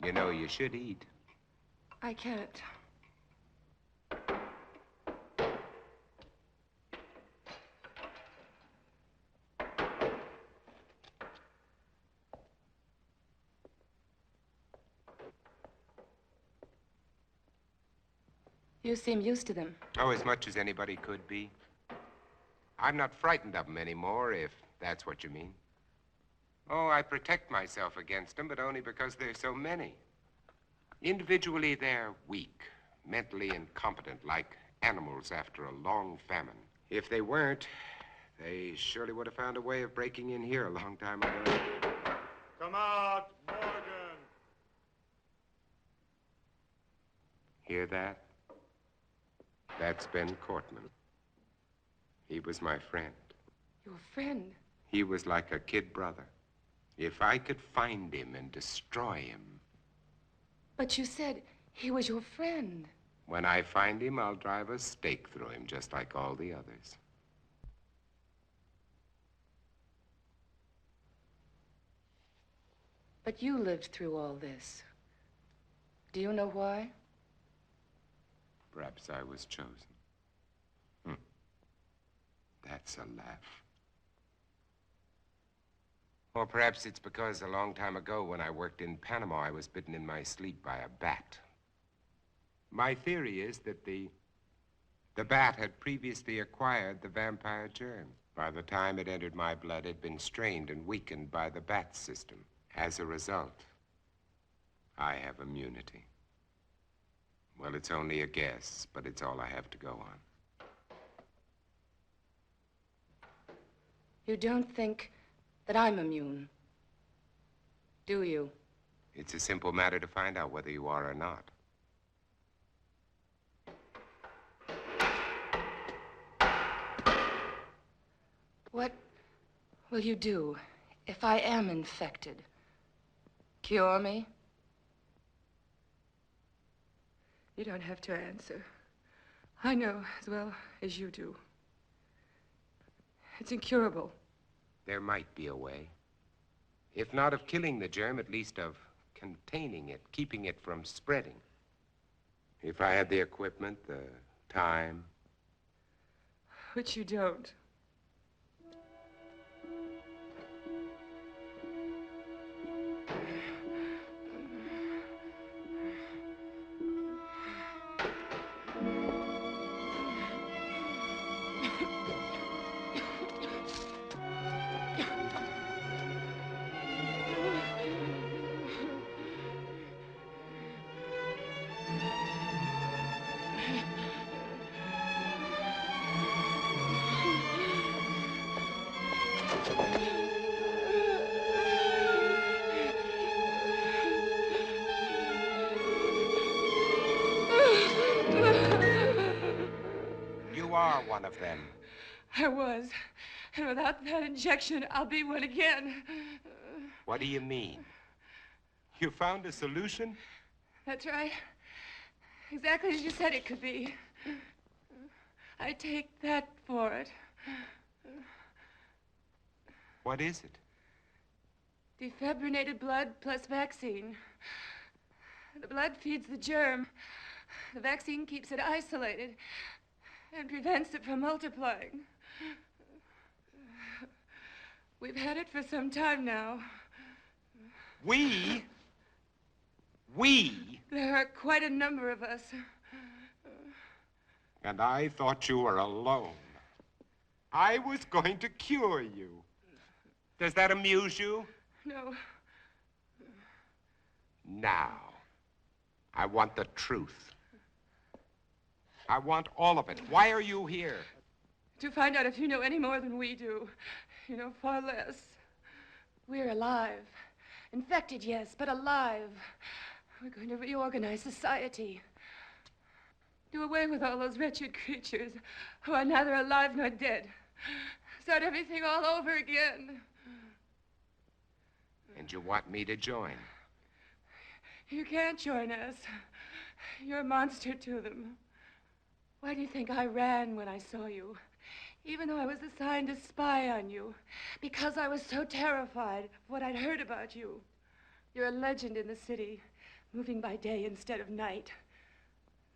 Speaker 2: You know, you should eat.
Speaker 10: I can't. You seem used to them.
Speaker 2: Oh, as much as anybody could be. I'm not frightened of them anymore, if that's what you mean. Oh, I protect myself against them, but only because there's so many. Individually, they're weak, mentally incompetent, like animals after a long famine. If they weren't, they surely would have found a way of breaking in here a long time ago.
Speaker 3: Come out, Morgan.
Speaker 2: Hear that? That's Ben Cortman. He was my friend.
Speaker 10: Your friend?
Speaker 2: He was like a kid brother. If I could find him and destroy him.
Speaker 10: But you said he was your friend.
Speaker 2: When I find him, I'll drive a stake through him, just like all the others.
Speaker 10: But you lived through all this. Do you know why?
Speaker 2: Perhaps I was chosen. That's a laugh. Or perhaps it's because a long time ago when I worked in Panama, I was bitten in my sleep by a bat. My theory is that the bat had previously acquired the vampire germ. By the time it entered my blood, it had been strained and weakened by the bat system. As a result, I have immunity. Well, it's only a guess, but it's all I have to go on.
Speaker 10: You don't think that I'm immune, do you?
Speaker 2: It's a simple matter to find out whether you are or not.
Speaker 10: What will you do if I am infected? Cure me? You don't have to answer. I know as well as you do. It's incurable.
Speaker 2: There might be a way. If not of killing the germ, at least of containing it, keeping it from spreading. If I had the equipment, the time.
Speaker 10: Which you don't.
Speaker 2: You are one of them.
Speaker 10: I was. And without that injection, I'll be one again.
Speaker 2: What do you mean? You found a solution?
Speaker 10: That's right. Exactly as you said it could be. I take that for it.
Speaker 2: What is it?
Speaker 10: Defibrinated blood plus vaccine. The blood feeds the germ. The vaccine keeps it isolated and prevents it from multiplying. We've had it for some time now.
Speaker 2: We?
Speaker 10: There are quite a number of us.
Speaker 2: And I thought you were alone. I was going to cure you. Does that amuse you?
Speaker 10: No.
Speaker 2: Now, I want the truth. I want all of it. Why are you here?
Speaker 10: To find out if you know any more than we do. You know far less. We're alive. Infected, yes, but alive. We're going to reorganize society. Do away with all those wretched creatures who are neither alive nor dead. Start everything all over again.
Speaker 9: And you want me to join?
Speaker 10: You can't join us. You're a monster to them. Why do you think I ran when I saw you? Even though I was assigned to spy on you. Because I was so terrified of what I'd heard about you. You're a legend in the city, moving by day instead of night.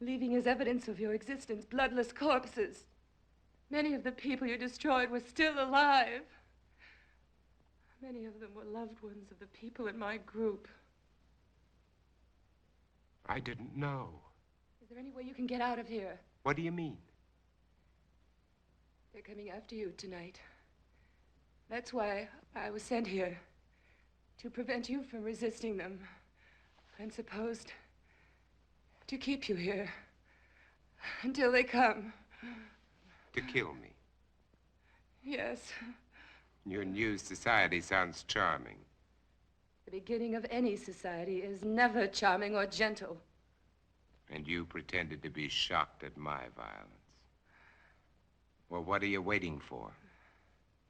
Speaker 10: Leaving as evidence of your existence bloodless corpses. Many of the people you destroyed were still alive. Many of them were loved ones of the people in my group.
Speaker 9: I didn't know.
Speaker 10: Is there any way you can get out of here?
Speaker 9: What do you mean?
Speaker 10: They're coming after you tonight. That's why I was sent here. To prevent you from resisting them. I'm supposed to keep you here. Until they come.
Speaker 9: To kill me.
Speaker 10: Yes.
Speaker 9: Your new society sounds charming.
Speaker 10: The beginning of any society is never charming or gentle.
Speaker 9: And you pretended to be shocked at my violence. Well, what are you waiting for?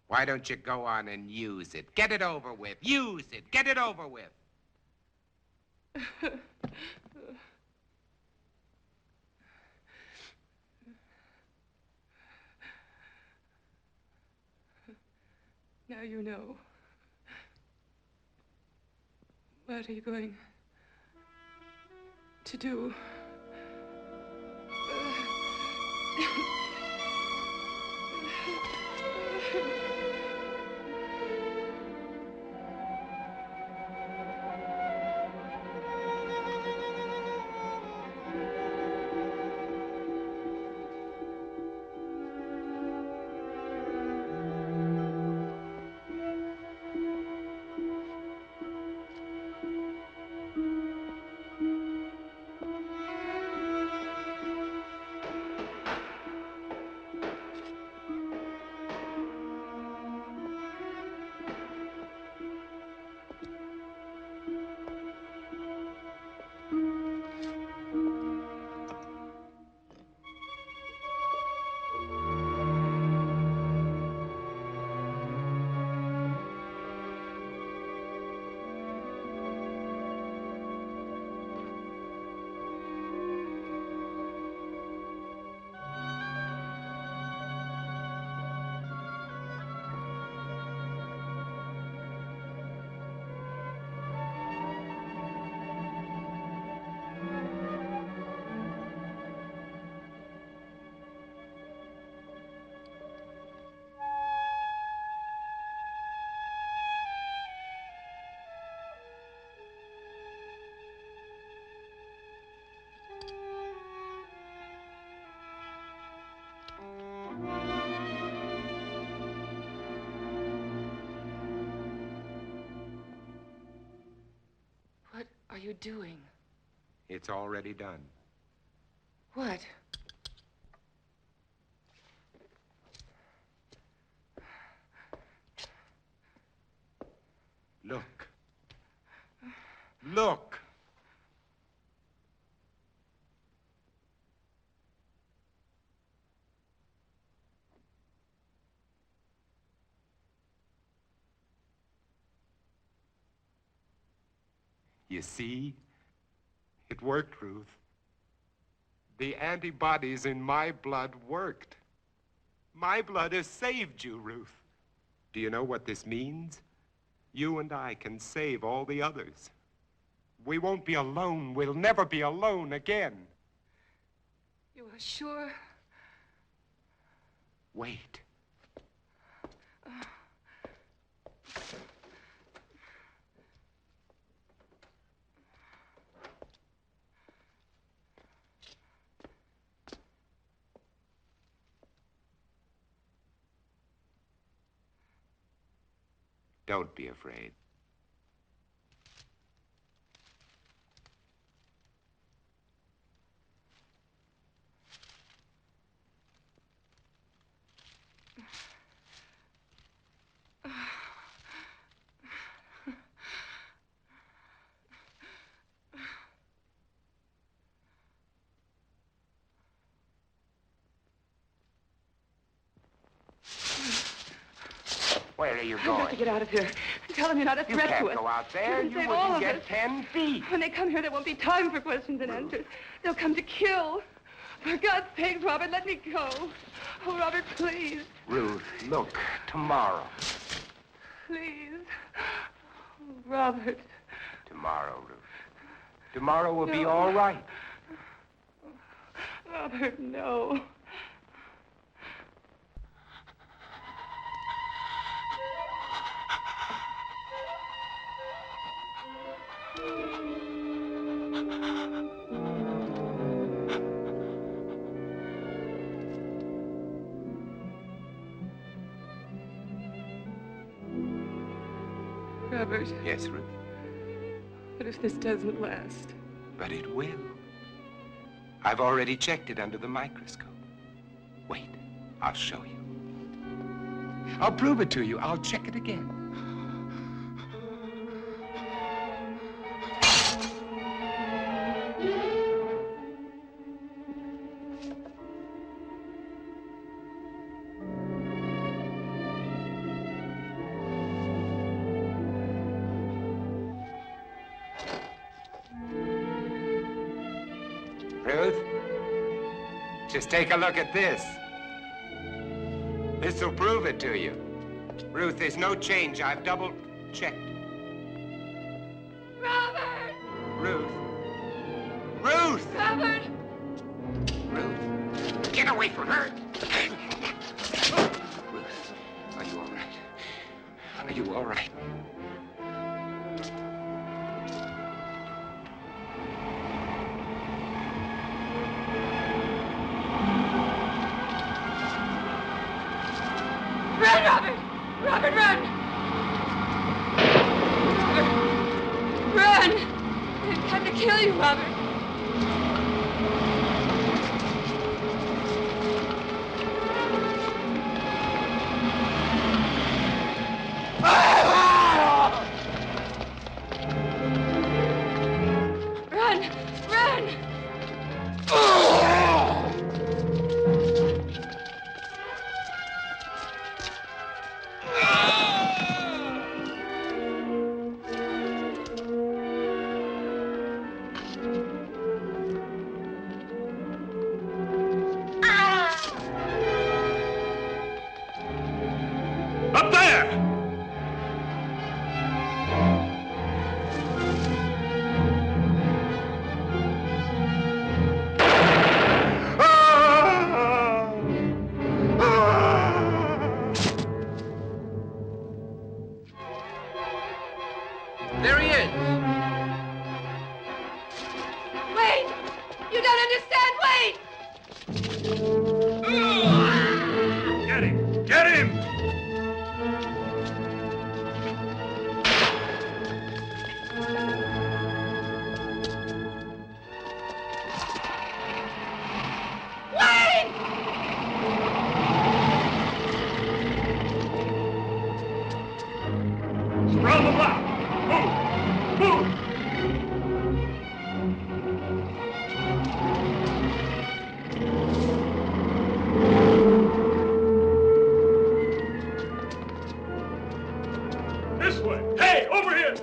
Speaker 9: Why don't you go on and use it? Get it over with. Use it. Get it over with.
Speaker 10: Now you know. What are you going to do? What are you doing?
Speaker 9: It's already done.
Speaker 10: What?
Speaker 9: Look. Look. You see? It worked, Ruth. The antibodies in my blood worked. My blood has saved you, Ruth. Do you know what this means? You and I can save all the others. We won't be alone. We'll never be alone again.
Speaker 10: You are sure?
Speaker 9: Wait. Don't be afraid. Where are you
Speaker 10: I've got
Speaker 9: going?
Speaker 10: to get out of here. Tell them you're not a
Speaker 9: You
Speaker 10: threat
Speaker 9: can't
Speaker 10: to us.
Speaker 9: go out there.
Speaker 10: You can
Speaker 9: You
Speaker 10: save all
Speaker 9: wouldn't
Speaker 10: of
Speaker 9: get
Speaker 10: us.
Speaker 9: 10 feet.
Speaker 10: When they come here, there won't be time for questions and answers. They'll come to kill. For God's sake, Robert, let me go. Oh, Robert, please.
Speaker 9: Ruth, look, tomorrow.
Speaker 10: Please. Oh, Robert.
Speaker 9: Tomorrow, Ruth. Tomorrow will be
Speaker 10: No.
Speaker 9: all right.
Speaker 10: Robert, no. Robert,
Speaker 2: Yes, Ruth.
Speaker 10: what if this doesn't last?
Speaker 2: But it will. I've already checked it under the microscope. Wait, I'll show you. I'll prove it to you. I'll check it again. Ruth, just take a look at this. This'll prove it to you. Ruth, there's no change. I've double-checked.
Speaker 10: Robert!
Speaker 2: Ruth. Ruth!
Speaker 10: Robert!
Speaker 2: Ruth.
Speaker 9: Get away from her.
Speaker 2: Ruth, are you all right? Are you all right?
Speaker 10: Run, Robert! Robert, run! Robert, run! They've come to kill you, Robert. Run! Run!
Speaker 3: Up there!
Speaker 11: There he is.
Speaker 10: Wait! You don't understand! Wait!
Speaker 3: Get him! Get him!
Speaker 10: Wait!
Speaker 3: Surround the block! Move! Move! This way! Hey, over here!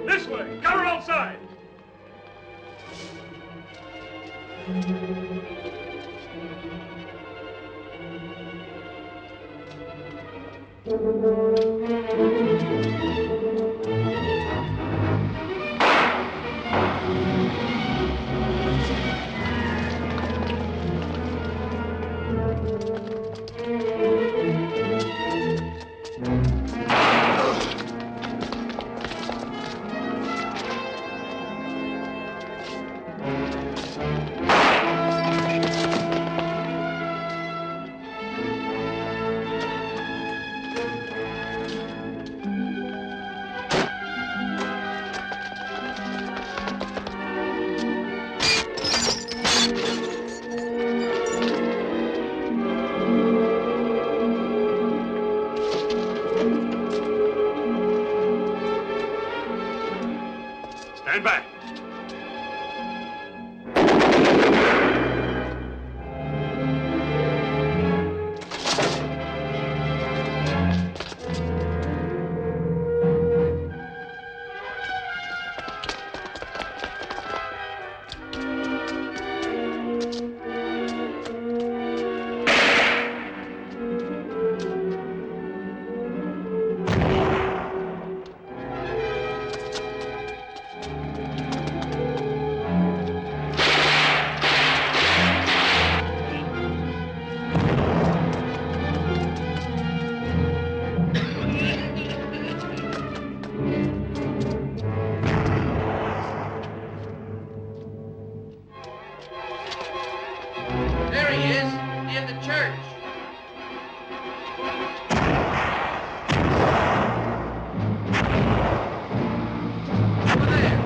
Speaker 3: This way! Cover outside!
Speaker 11: near the church. Over there.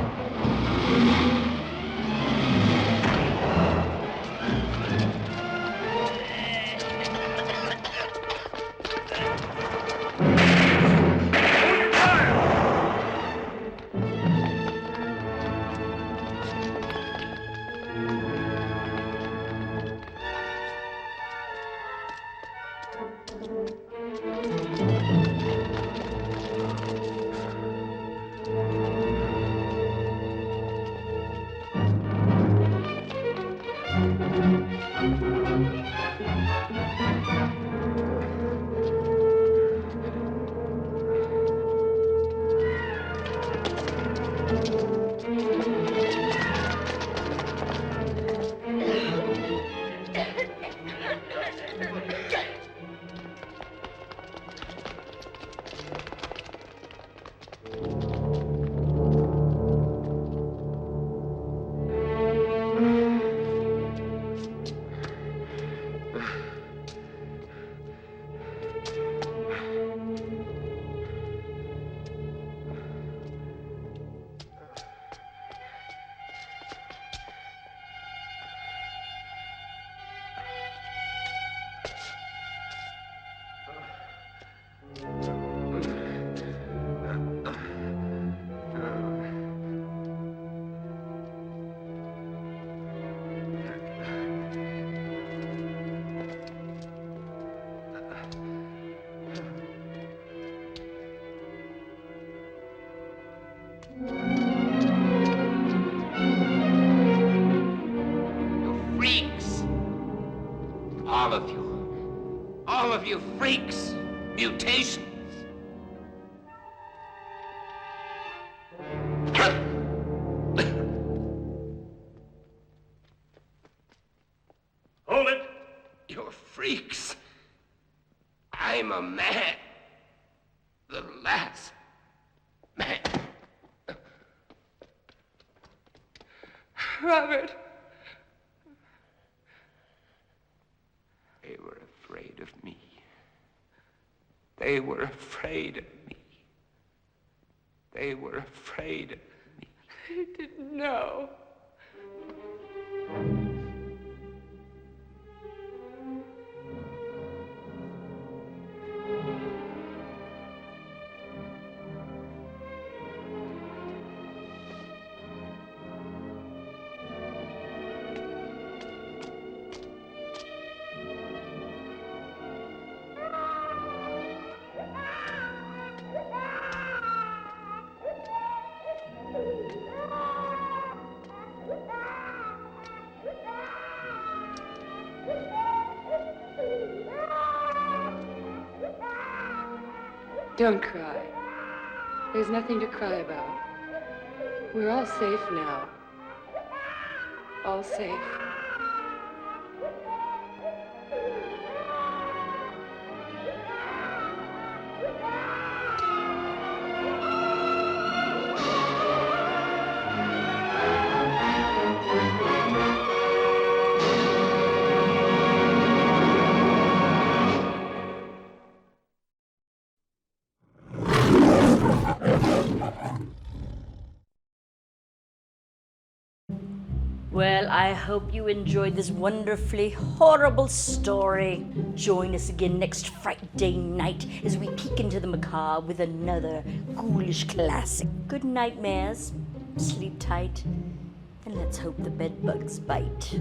Speaker 11: Freaks. All of you. All of you freaks. Mutations.
Speaker 8: Hold it!
Speaker 11: You're freaks. I'm a man. The last man.
Speaker 10: Robert.
Speaker 11: They were afraid of me. They were afraid of me. They were afraid of me.
Speaker 10: I didn't know. Don't cry. There's nothing to cry about. We're all safe now. All safe.
Speaker 1: Well, I hope you enjoyed this wonderfully horrible story. Join us again next Friday night as we peek into the macabre with another ghoulish classic. Good night, mares. Sleep tight, and let's hope the bed bugs bite.